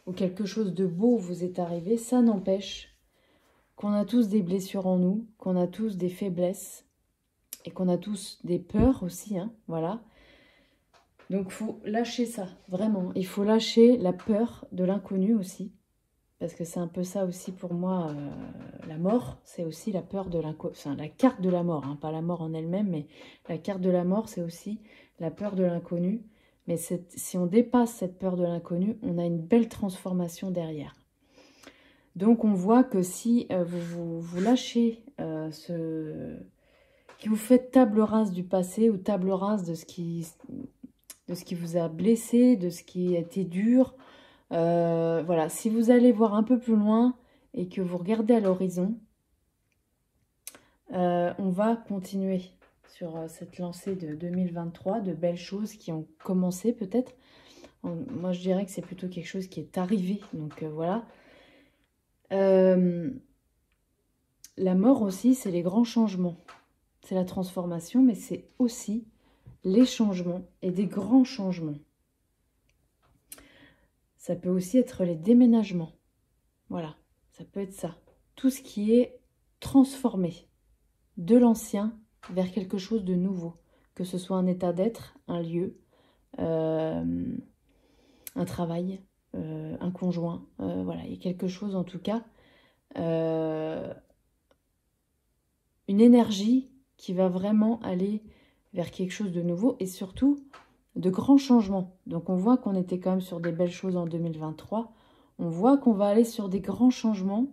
ou quelque chose de beau vous est arrivé, ça n'empêche qu'on a tous des blessures en nous, qu'on a tous des faiblesses et qu'on a tous des peurs aussi, hein, voilà. Donc il faut lâcher ça, vraiment. Il faut lâcher la peur de l'inconnu aussi, parce que c'est un peu ça aussi pour moi, la mort, c'est aussi la peur de l'inconnu, enfin la carte de la mort, hein, pas la mort en elle-même, mais la carte de la mort, c'est aussi la peur de l'inconnu. Mais si on dépasse cette peur de l'inconnu, on a une belle transformation derrière. Donc on voit que si vous lâchez que vous faites table rase du passé ou table rase de ce qui vous a blessé, de ce qui a été dur, voilà, si vous allez voir un peu plus loin et que vous regardez à l'horizon, on va continuer sur cette lancée de 2023, de belles choses qui ont commencé peut-être. Moi, je dirais que c'est plutôt quelque chose qui est arrivé, donc voilà. La mort aussi, c'est les grands changements. C'est la transformation, mais c'est aussi les changements et des grands changements. Ça peut aussi être les déménagements. Voilà, ça peut être ça. Tout ce qui est transformé de l'ancien vers quelque chose de nouveau. Que ce soit un état d'être, un lieu, un travail, un conjoint. Voilà, il y a quelque chose en tout cas. Une énergie qui va vraiment aller vers quelque chose de nouveau et surtout de grands changements. Donc on voit qu'on était quand même sur des belles choses en 2023. On voit qu'on va aller sur des grands changements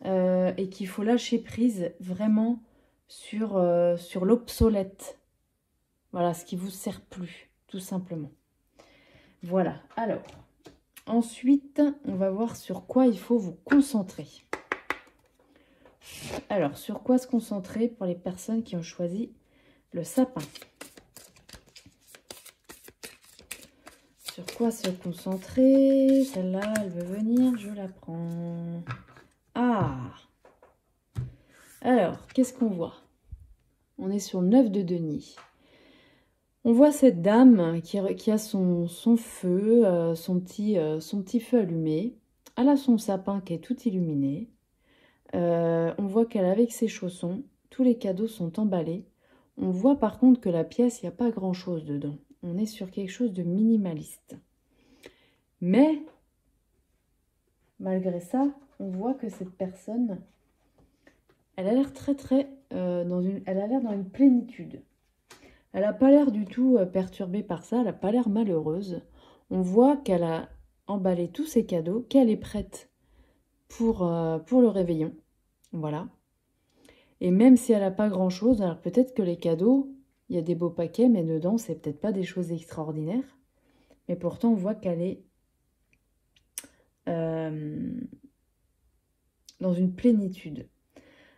et qu'il faut lâcher prise vraiment sur l'obsolète. Voilà, ce qui ne vous sert plus, tout simplement. Voilà, alors, Ensuite, on va voir sur quoi il faut vous concentrer. Alors, sur quoi se concentrer pour les personnes qui ont choisi le sapin? Sur quoi se concentrer? Celle-là, elle veut venir, je la prends. Ah! Alors, qu'est-ce qu'on voit? On est sur le 9 de denier. On voit cette dame qui a son feu, son petit feu allumé. Elle a son sapin qui est tout illuminé. On voit qu'elle est avec ses chaussons. Tous les cadeaux sont emballés. On voit par contre que la pièce, il n'y a pas grand-chose dedans. On est sur quelque chose de minimaliste. Mais, malgré ça, on voit que cette personne, elle a l'air elle a l'air dans une plénitude. Elle n'a pas l'air du tout perturbée par ça, elle n'a pas l'air malheureuse. On voit qu'elle a emballé tous ses cadeaux, qu'elle est prête pour le réveillon. Voilà. Et même si elle n'a pas grand-chose, alors peut-être que les cadeaux, il y a des beaux paquets, mais dedans, c'est peut-être pas des choses extraordinaires. Mais pourtant, on voit qu'elle est dans une plénitude.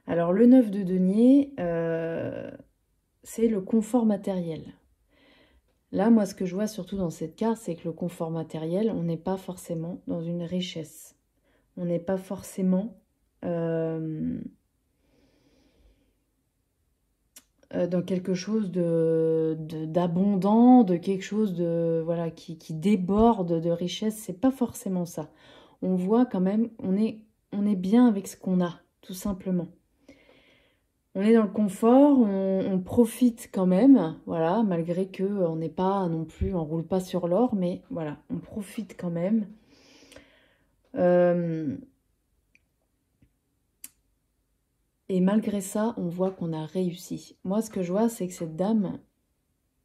Alors, le 9 de denier, c'est le confort matériel. Là, moi, ce que je vois surtout dans cette carte, c'est que le confort matériel, on n'est pas forcément dans une richesse. On n'est pas forcément dans quelque chose d'abondant, de quelque chose de voilà qui déborde de richesse. C'est pas forcément ça. On voit quand même, on est bien avec ce qu'on a, tout simplement. On est dans le confort, on profite quand même, voilà, malgré que on n'est pas non plus, on roule pas sur l'or, mais voilà, on profite quand même. Et malgré ça, on voit qu'on a réussi. Moi, ce que je vois, c'est que cette dame,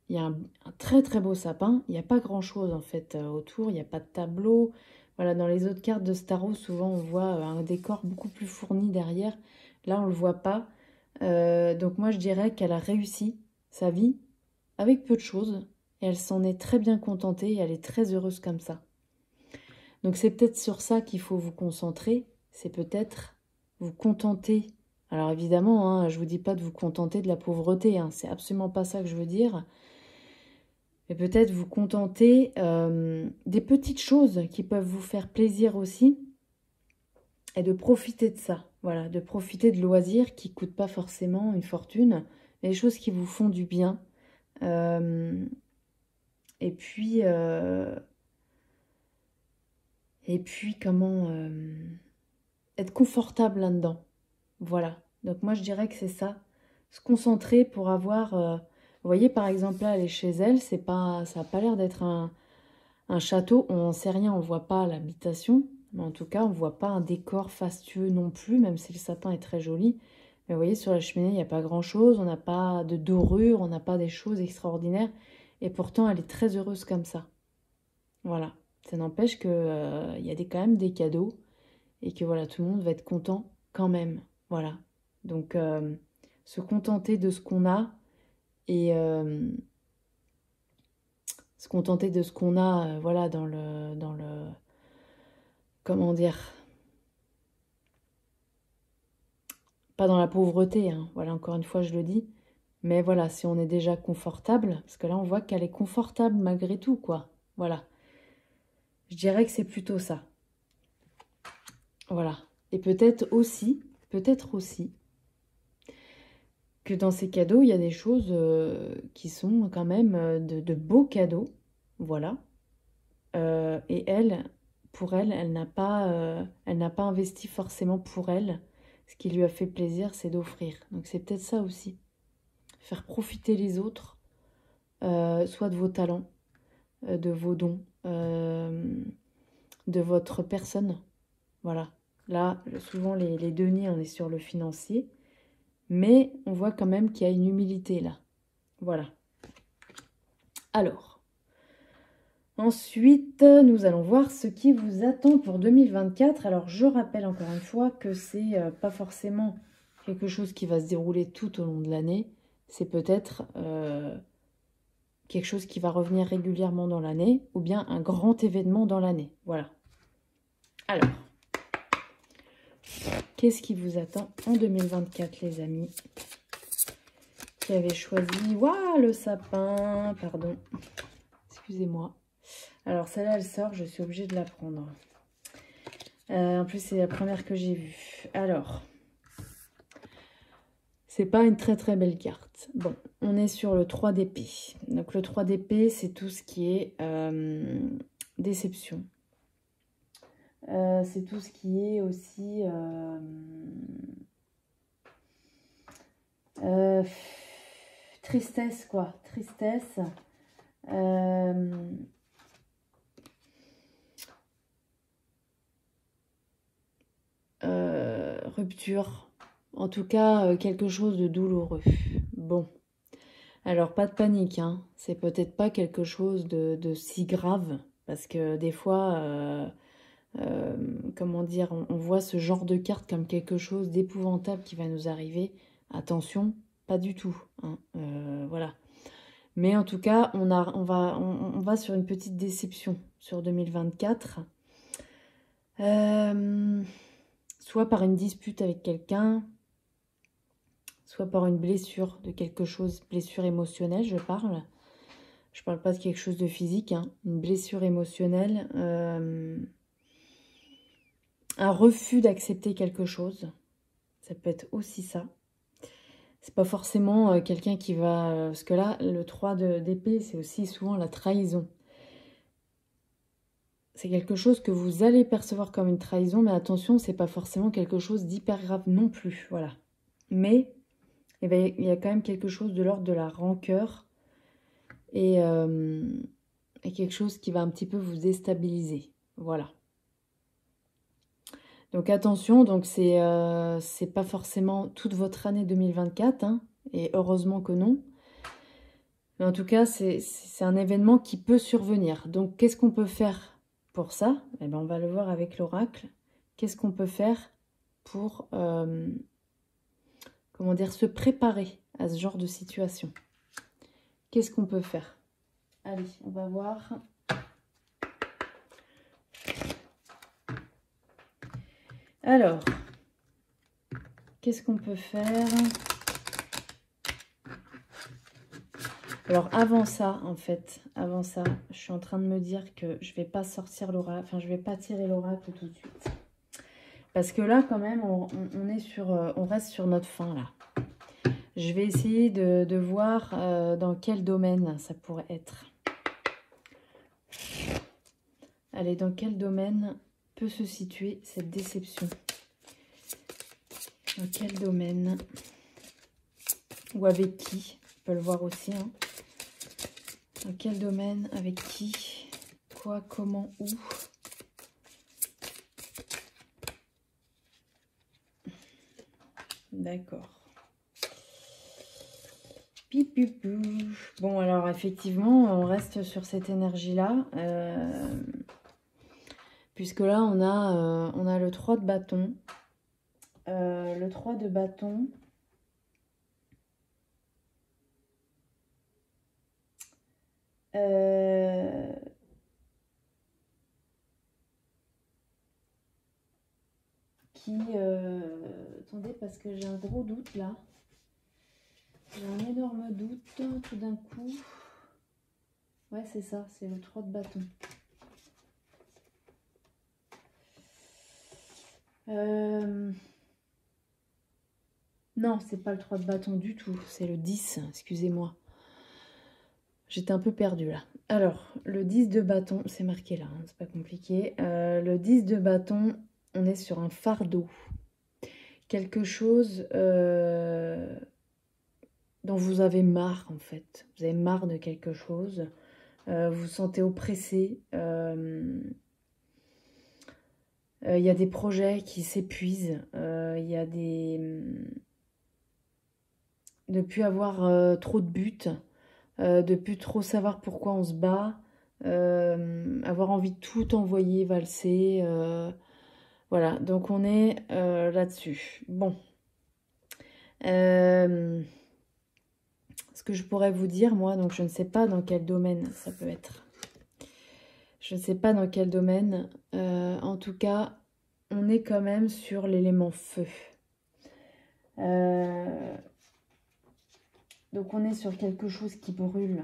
il y a un très très beau sapin. Il n'y a pas grand-chose en fait autour. Il n'y a pas de tableau. Voilà, dans les autres cartes de Starro, souvent on voit un décor beaucoup plus fourni derrière. Là, on ne le voit pas. Donc moi, je dirais qu'elle a réussi sa vie avec peu de choses. Et elle s'en est très bien contentée et elle est très heureuse comme ça. Donc c'est peut-être sur ça qu'il faut vous concentrer. C'est peut-être vous contenter. Alors évidemment, hein, je ne vous dis pas de vous contenter de la pauvreté. Hein, c'est absolument pas ça que je veux dire. Mais peut-être vous contenter des petites choses qui peuvent vous faire plaisir aussi. Et de profiter de ça. Voilà, de profiter de loisirs qui ne coûtent pas forcément une fortune. Mais des choses qui vous font du bien. Et puis comment être confortable là-dedans. Voilà. Donc moi, je dirais que c'est ça. Se concentrer pour avoir... vous voyez, par exemple, là, elle est chez elle. Ça n'a pas l'air d'être un château. On n'en sait rien, on ne voit pas l'habitation. Mais en tout cas, on ne voit pas un décor fastueux non plus, même si le sapin est très joli. Mais vous voyez, sur la cheminée, il n'y a pas grand-chose. On n'a pas de dorure, on n'a pas des choses extraordinaires. Et pourtant, elle est très heureuse comme ça. Voilà. Ça n'empêche qu'il y a quand même des cadeaux. Et que voilà, tout le monde va être content quand même. Voilà. Donc, se contenter de ce qu'on a et se contenter de ce qu'on a, voilà, dans le... Comment dire? Pas dans la pauvreté, hein. Voilà, encore une fois, je le dis. Mais voilà, si on est déjà confortable, parce que là, on voit qu'elle est confortable malgré tout, quoi. Voilà. Je dirais que c'est plutôt ça. Voilà. Et peut-être aussi, que dans ces cadeaux, il y a des choses qui sont quand même de beaux cadeaux. Voilà. Et elle, pour elle, elle n'a pas investi forcément pour elle. Ce qui lui a fait plaisir, c'est d'offrir. Donc c'est peut-être ça aussi. Faire profiter les autres, soit de vos talents, de vos dons, de votre personne. Voilà. Là, souvent, les deniers, on est sur le financier. Mais on voit quand même qu'il y a une humilité là. Voilà. Alors, ensuite, nous allons voir ce qui vous attend pour 2024. Alors, je rappelle encore une fois que c'est pas forcément quelque chose qui va se dérouler tout au long de l'année. C'est peut-être quelque chose qui va revenir régulièrement dans l'année, ou bien un grand événement dans l'année. Voilà. Alors, qu'est-ce qui vous attend en 2024, les amis? Qui avait choisi... Waouh, le sapin! Pardon. Excusez-moi. Alors, celle-là, elle sort, je suis obligée de la prendre. En plus, c'est la première que j'ai vue. Alors, c'est pas une très très belle carte. Bon, on est sur le 3 d'épée. Donc, le 3 d'épée, c'est tout ce qui est déception. C'est tout ce qui est aussi... tristesse, quoi. Tristesse. Rupture. En tout cas, quelque chose de douloureux. Bon. Alors, pas de panique, hein. C'est peut-être pas quelque chose de si grave. Parce que des fois, comment dire, on voit ce genre de carte comme quelque chose d'épouvantable qui va nous arriver. Attention, pas du tout, hein. Voilà. Mais en tout cas, on va sur une petite déception sur 2024. Soit par une dispute avec quelqu'un, soit par une blessure de quelque chose, blessure émotionnelle, je parle. Je parle pas de quelque chose de physique, hein. Une blessure émotionnelle, un refus d'accepter quelque chose. Ça peut être aussi ça. C'est pas forcément quelqu'un qui va... parce que là, le 3 d'épée, c'est aussi souvent la trahison. C'est quelque chose que vous allez percevoir comme une trahison, mais attention, c'est pas forcément quelque chose d'hyper grave non plus, voilà. Mais eh bien, il y a quand même quelque chose de l'ordre de la rancœur et quelque chose qui va un petit peu vous déstabiliser, voilà. Donc attention, donc c'est pas forcément toute votre année 2024, hein, et heureusement que non. Mais en tout cas, c'est un événement qui peut survenir. Donc qu'est-ce qu'on peut faire pour ça? Eh bien, on va le voir avec l'oracle. Qu'est-ce qu'on peut faire pour comment dire, se préparer à ce genre de situation? Qu'est-ce qu'on peut faire? Allez, on va voir. Alors, qu'est-ce qu'on peut faire? Alors, avant ça, en fait, avant ça, je suis en train de me dire que je ne vais pas sortir l'oracle, enfin, je ne vais pas tirer l'oracle tout de suite. Parce que là, quand même, on est sur, on reste sur notre fin, là. Je vais essayer de voir dans quel domaine ça pourrait être. Allez, dans quel domaine peut se situer cette déception? Dans quel domaine? Ou avec qui? On peut le voir aussi, hein. Dans quel domaine? Avec qui? Quoi? Comment? Où? D'accord. Bon, alors effectivement, on reste sur cette énergie-là. Puisque là, on a le 3 de bâton. Le 3 de bâton. Attendez, parce que j'ai un gros doute là. J'ai un énorme doute tout d'un coup. Ouais, c'est ça, c'est le 3 de bâton. Non, c'est pas le 3 de bâton du tout, c'est le 10, excusez-moi. J'étais un peu perdue là. Alors, le 10 de bâton, c'est marqué là, hein, c'est pas compliqué. Le 10 de bâton, on est sur un fardeau. Quelque chose dont vous avez marre en fait. Vous avez marre de quelque chose. Vous vous sentez oppressé. Il y a des projets qui s'épuisent. Il y a des... de ne plus avoir trop de buts. De ne plus trop savoir pourquoi on se bat. Avoir envie de tout envoyer, valser. Voilà, donc on est là-dessus. Bon. Ce que je pourrais vous dire, moi, donc je ne sais pas dans quel domaine ça peut être. Je ne sais pas dans quel domaine. En tout cas, on est quand même sur l'élément feu. Donc on est sur quelque chose qui brûle.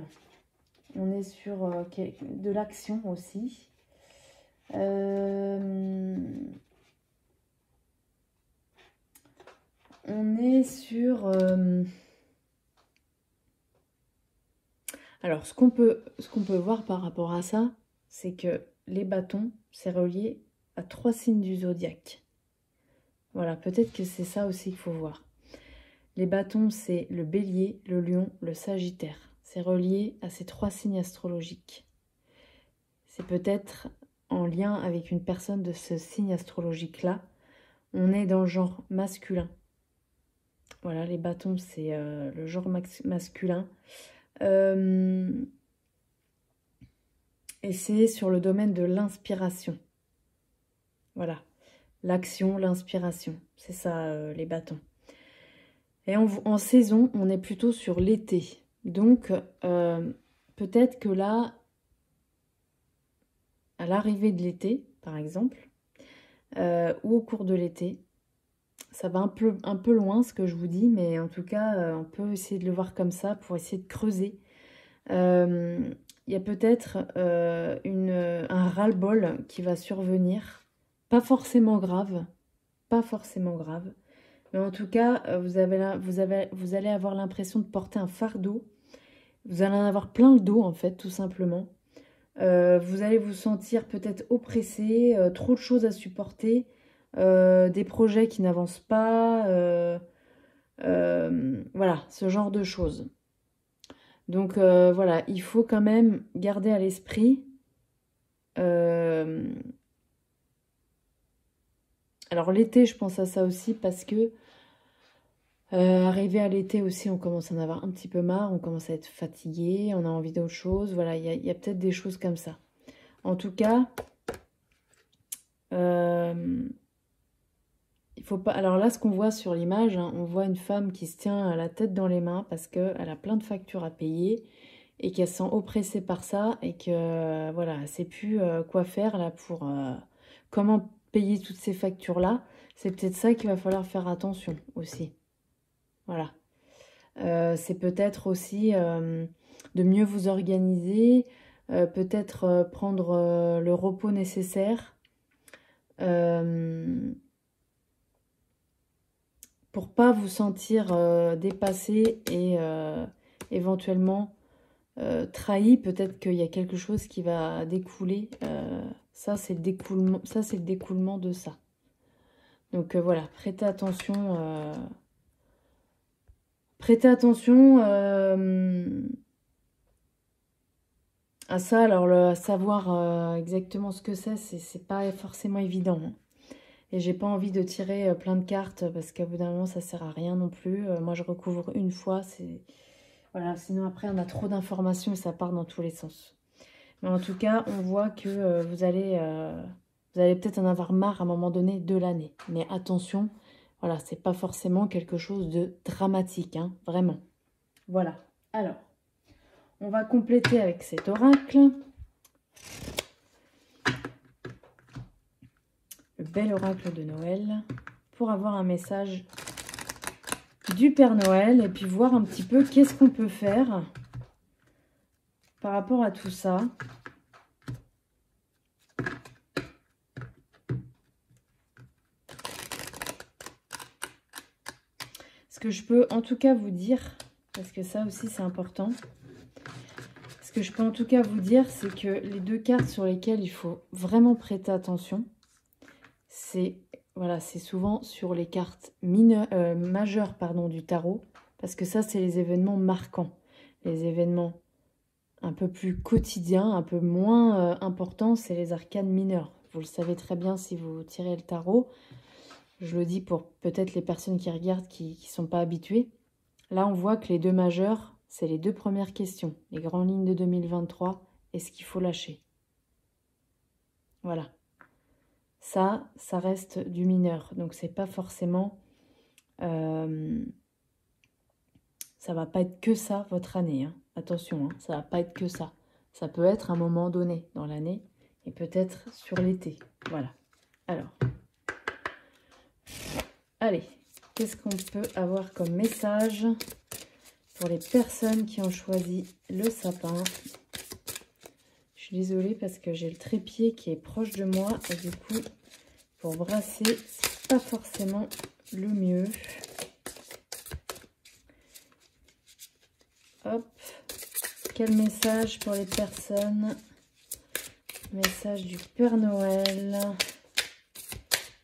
On est sur de l'action aussi. On est sur... Alors, ce qu'on peut voir par rapport à ça, c'est que les bâtons, c'est relié à 3 signes du zodiaque. Voilà, peut-être que c'est ça aussi qu'il faut voir. Les bâtons, c'est le bélier, le lion, le sagittaire. C'est relié à ces 3 signes astrologiques. C'est peut-être en lien avec une personne de ce signe astrologique-là. On est dans le genre masculin. Voilà, les bâtons, c'est le genre masculin. Et c'est sur le domaine de l'inspiration. Voilà, l'action, l'inspiration. C'est ça, les bâtons. Et en saison, on est plutôt sur l'été. Donc, peut-être que là, à l'arrivée de l'été, par exemple, ou au cours de l'été, ça va un peu loin ce que je vous dis, mais en tout cas, on peut essayer de le voir comme ça pour essayer de creuser. Il y a peut-être un ras-le-bol qui va survenir, pas forcément grave, mais en tout cas, vous allez avoir l'impression de porter un fardeau. Vous allez en avoir plein le dos, en fait, tout simplement. Vous allez vous sentir peut-être oppressé, trop de choses à supporter, des projets qui n'avancent pas, voilà, ce genre de choses. Donc voilà, il faut quand même garder à l'esprit. Alors l'été, je pense à ça aussi parce que arrivé à l'été aussi, on commence à en avoir un petit peu marre, on commence à être fatigué, on a envie d'autre chose. Voilà, il y a peut-être des choses comme ça. En tout cas, il faut pas. Alors là, ce qu'on voit sur l'image, hein, on voit une femme qui se tient la tête dans les mains parce qu'elle a plein de factures à payer et qu'elle se sent oppressée par ça et que voilà, elle ne sait plus quoi faire là pour comment payer toutes ces factures-là. C'est peut-être ça qu'il va falloir faire attention aussi. Voilà. C'est peut-être aussi de mieux vous organiser, peut-être prendre le repos nécessaire pour pas vous sentir dépassé et éventuellement trahi. Peut-être qu'il y a quelque chose qui va découler. Ça, c'est le découlement de ça. Donc voilà, prêtez attention. Prêtez attention à ça. Alors, savoir exactement ce que c'est pas forcément évident. Hein. Et j'ai pas envie de tirer plein de cartes parce qu'à bout d'un moment, ça sert à rien non plus. Moi, je recouvre une fois. Voilà, sinon après, on a trop d'informations et ça part dans tous les sens. Mais en tout cas, on voit que vous allez peut-être en avoir marre à un moment donné de l'année. Mais attention, voilà, c'est pas forcément quelque chose de dramatique, hein, vraiment. Voilà. Alors, on va compléter avec cet oracle. Le bel oracle de Noël. Pour avoir un message du Père Noël. Et puis voir un petit peu qu'est-ce qu'on peut faire par rapport à tout ça. Ce que je peux en tout cas vous dire, parce que ça aussi c'est important, ce que je peux en tout cas vous dire, c'est que les deux cartes sur lesquelles il faut vraiment prêter attention, c'est voilà, c'est souvent sur les cartes majeures du tarot, parce que ça c'est les événements marquants, les événements un peu plus quotidiens, un peu moins importants, c'est les arcanes mineures. Vous le savez très bien si vous tirez le tarot. Je le dis pour peut-être les personnes qui regardent qui ne sont pas habituées. Là, on voit que les deux majeurs, c'est les deux premières questions. Les grandes lignes de 2023, est-ce qu'il faut lâcher? Voilà. Ça reste du mineur. Donc, c'est pas forcément Ça va pas être que ça, votre année. Hein. Attention, hein, ça va pas être que ça. Ça peut être un moment donné dans l'année et peut-être sur l'été. Voilà. Alors, allez, qu'est-ce qu'on peut avoir comme message pour les personnes qui ont choisi le sapin? Je suis désolée parce que j'ai le trépied qui est proche de moi et du coup, pour brasser, c'est pas forcément le mieux. Hop, quel message pour les personnes? Message du Père Noël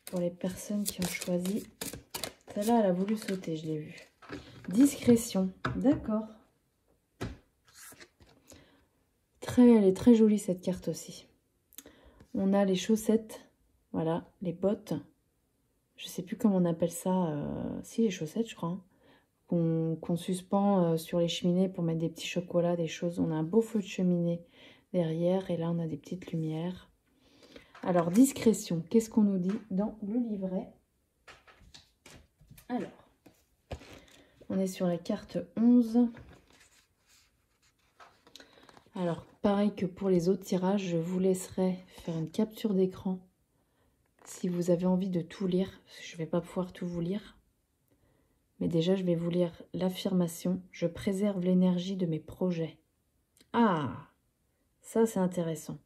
pour les personnes qui ont choisi. Celle-là, elle a voulu sauter, je l'ai vue. Discrétion, d'accord. Elle est très jolie cette carte aussi. On a les chaussettes, voilà, les bottes. Je sais plus comment on appelle ça. Si, les chaussettes, je crois. Hein, qu'on suspend sur les cheminées pour mettre des petits chocolats, des choses. On a un beau feu de cheminée derrière et là, on a des petites lumières. Alors, discrétion, qu'est-ce qu'on nous dit dans le livret? Alors, on est sur la carte 11. Alors, pareil que pour les autres tirages, je vous laisserai faire une capture d'écran si vous avez envie de tout lire. Je ne vais pas pouvoir tout vous lire. Mais déjà, je vais vous lire l'affirmation. Je préserve l'énergie de mes projets. Ah, ça c'est intéressant.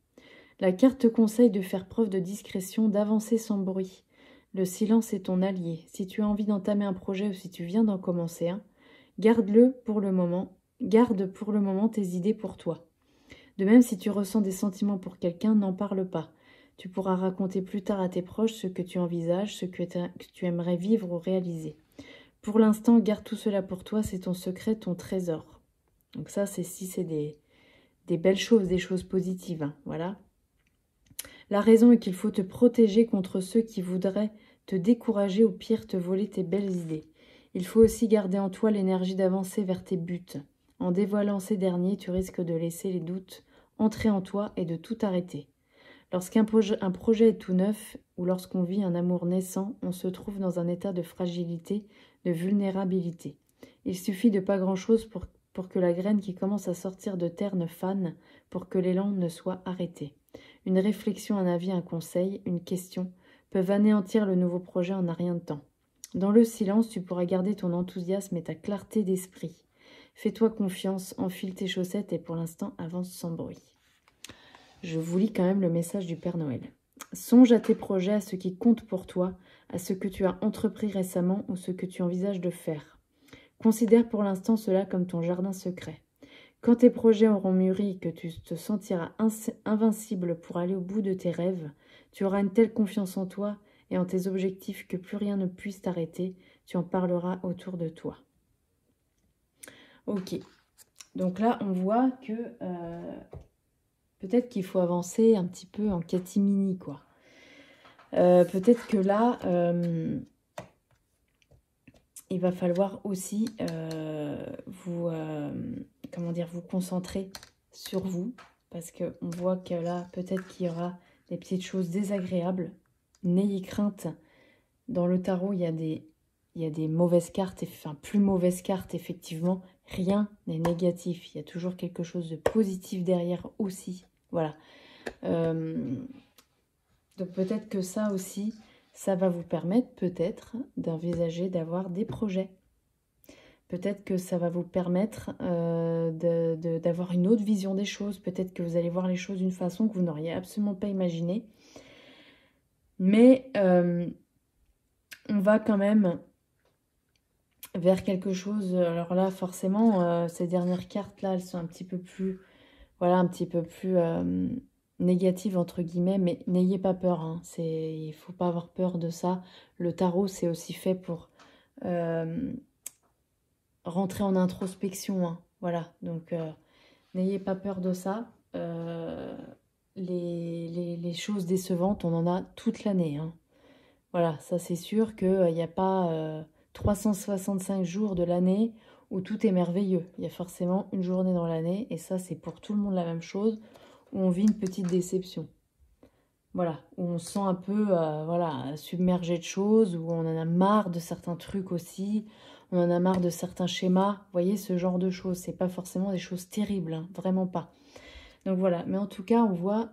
La carte te conseille de faire preuve de discrétion, d'avancer sans bruit. Le silence est ton allié. Si tu as envie d'entamer un projet ou si tu viens d'en commencer un, garde pour le moment tes idées pour toi. De même, si tu ressens des sentiments pour quelqu'un, n'en parle pas. Tu pourras raconter plus tard à tes proches ce que tu envisages, ce que tu aimerais vivre ou réaliser. Pour l'instant, garde tout cela pour toi, c'est ton secret, ton trésor. Donc ça, c'est si c'est des belles choses, des choses positives. Hein, voilà. La raison est qu'il faut te protéger contre ceux qui voudraient te décourager ou pire te voler tes belles idées. Il faut aussi garder en toi l'énergie d'avancer vers tes buts. En dévoilant ces derniers, tu risques de laisser les doutes entrer en toi et de tout arrêter. Lorsqu'un projet est tout neuf ou lorsqu'on vit un amour naissant, on se trouve dans un état de fragilité, de vulnérabilité. Il suffit de pas grand-chose pour que la graine qui commence à sortir de terre ne fane, pour que l'élan ne soit arrêté. Une réflexion, un avis, un conseil, une question peuvent anéantir le nouveau projet en un rien de temps. Dans le silence, tu pourras garder ton enthousiasme et ta clarté d'esprit. Fais-toi confiance, enfile tes chaussettes et pour l'instant avance sans bruit. Je vous lis quand même le message du Père Noël. Songe à tes projets, à ce qui compte pour toi, à ce que tu as entrepris récemment ou ce que tu envisages de faire. Considère pour l'instant cela comme ton jardin secret. Quand tes projets auront mûri et que tu te sentiras invincible pour aller au bout de tes rêves, tu auras une telle confiance en toi et en tes objectifs que plus rien ne puisse t'arrêter, tu en parleras autour de toi. Ok, donc là on voit que peut-être qu'il faut avancer un petit peu en catimini, quoi. Peut-être que là, il va falloir aussi vous concentrer sur vous. Parce qu'on voit que là, peut-être qu'il y aura des petites choses désagréables. N'ayez crainte. Dans le tarot, il y a des mauvaises cartes, enfin plus mauvaises cartes, effectivement. Rien n'est négatif. Il y a toujours quelque chose de positif derrière aussi. Voilà. Donc peut-être que ça aussi, ça va vous permettre peut-être d'envisager d'avoir des projets. Peut-être que ça va vous permettre d'avoir une autre vision des choses. Peut-être que vous allez voir les choses d'une façon que vous n'auriez absolument pas imaginée. Mais on va quand même vers quelque chose. Alors là, forcément, ces dernières cartes-là, elles sont un petit peu plus... Voilà, un petit peu plus... négative entre guillemets, mais n'ayez pas peur, hein. Il ne faut pas avoir peur de ça. Le tarot, c'est aussi fait pour rentrer en introspection, hein. Voilà, donc n'ayez pas peur de ça. Les choses décevantes, on en a toute l'année, hein. Voilà, ça c'est sûr qu'il n'y a pas 365 jours de l'année où tout est merveilleux. Il y a forcément une journée dans l'année, et ça c'est pour tout le monde la même chose, où on vit une petite déception. Voilà, où on se sent un peu voilà, submergé de choses, où on en a marre de certains trucs aussi. on en a marre de certains schémas. Vous voyez, ce genre de choses. C'est pas forcément des choses terribles, hein, vraiment pas. Donc voilà, mais en tout cas, on voit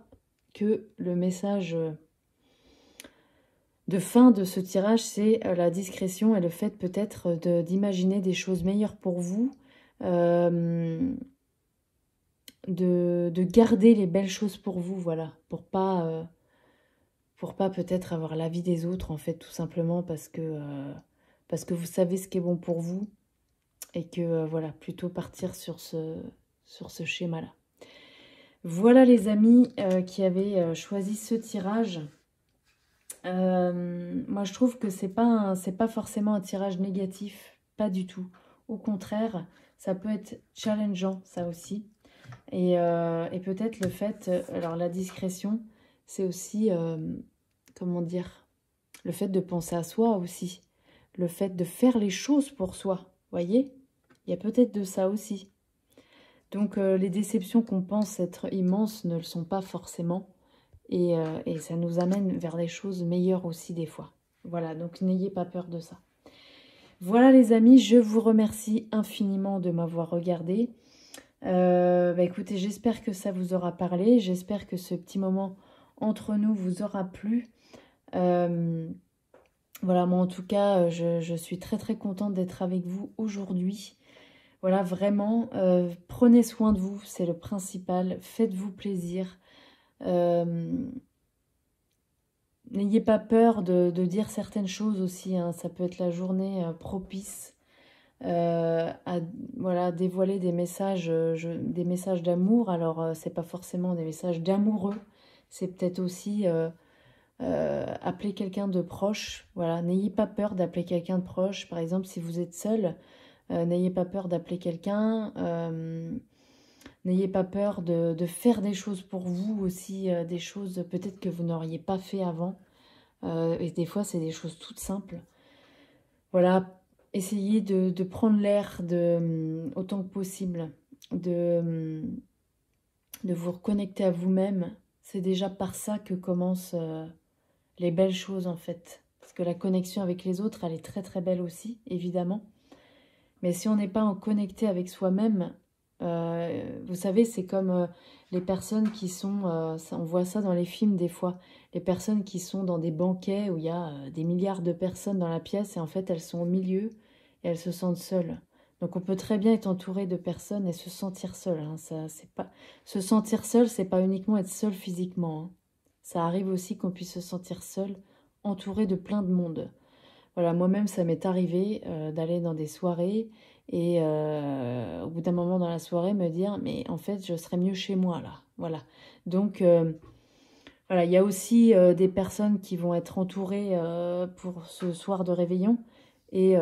que le message de fin de ce tirage, c'est la discrétion et le fait peut-être d'imaginer des choses meilleures pour vous, de garder les belles choses pour vous, voilà, pour pas peut-être avoir l'avis des autres, en fait, tout simplement parce que vous savez ce qui est bon pour vous et que, voilà, plutôt partir sur ce schéma-là. Voilà les amis qui avaient choisi ce tirage. Moi, je trouve que c'est pas forcément un tirage négatif, pas du tout. Au contraire, ça peut être challengeant, ça aussi. Et peut-être le fait, alors la discrétion, c'est aussi, comment dire, le fait de penser à soi aussi. Le fait de faire les choses pour soi, voyez? Il y a peut-être de ça aussi. Donc les déceptions qu'on pense être immenses ne le sont pas forcément. Et ça nous amène vers des choses meilleures aussi des fois. Voilà, donc n'ayez pas peur de ça. Voilà les amis, je vous remercie infiniment de m'avoir regardé. Écoutez, j'espère que ça vous aura parlé. J'espère que ce petit moment entre nous vous aura plu. Voilà, moi en tout cas, je suis très très contente d'être avec vous aujourd'hui. Voilà, vraiment, prenez soin de vous, c'est le principal. Faites-vous plaisir. N'ayez pas peur de dire certaines choses aussi. Hein. Ça peut être la journée propice à voilà, dévoiler des messages d'amour. Alors, c'est pas forcément des messages d'amoureux. C'est peut-être aussi appeler quelqu'un de proche. Voilà, n'ayez pas peur d'appeler quelqu'un de proche. Par exemple, si vous êtes seul, n'ayez pas peur d'appeler quelqu'un. N'ayez pas peur de faire des choses pour vous aussi, des choses peut-être que vous n'auriez pas fait avant. Et des fois, c'est des choses toutes simples. Voilà, essayez de prendre l'air autant que possible, de vous reconnecter à vous-même. C'est déjà par ça que commencent les belles choses en fait. Parce que la connexion avec les autres, elle est très très belle aussi, évidemment. Mais si on n'est pas en connecté avec soi-même, vous savez, c'est comme les personnes qui sont, on voit ça dans les films des fois, les personnes qui sont dans des banquets où il y a des milliards de personnes dans la pièce et en fait elles sont au milieu et elles se sentent seules. Donc on peut très bien être entouré de personnes et se sentir seul. Hein. Se sentir seul, c'est pas uniquement être seul physiquement. Hein. Ça arrive aussi qu'on puisse se sentir seul, entouré de plein de monde. Voilà, moi-même, ça m'est arrivé d'aller dans des soirées et au bout d'un moment dans la soirée, me dire « mais en fait, je serais mieux chez moi, là ». Voilà. Donc, voilà, il y a aussi des personnes qui vont être entourées pour ce soir de réveillon et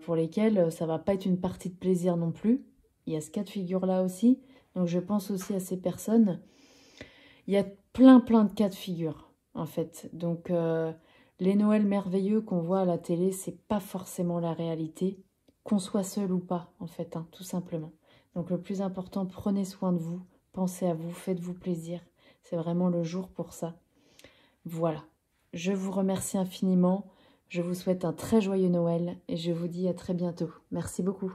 pour lesquelles ça va pas être une partie de plaisir non plus. Il y a ce cas de figure-là aussi. Donc, je pense aussi à ces personnes. Il y a plein de cas de figure, en fait. Donc, les Noëls merveilleux qu'on voit à la télé, c'est pas forcément la réalité, qu'on soit seul ou pas, en fait, hein, tout simplement. Donc, le plus important, prenez soin de vous, pensez à vous, faites-vous plaisir. C'est vraiment le jour pour ça. Voilà. Je vous remercie infiniment. Je vous souhaite un très joyeux Noël et je vous dis à très bientôt. Merci beaucoup.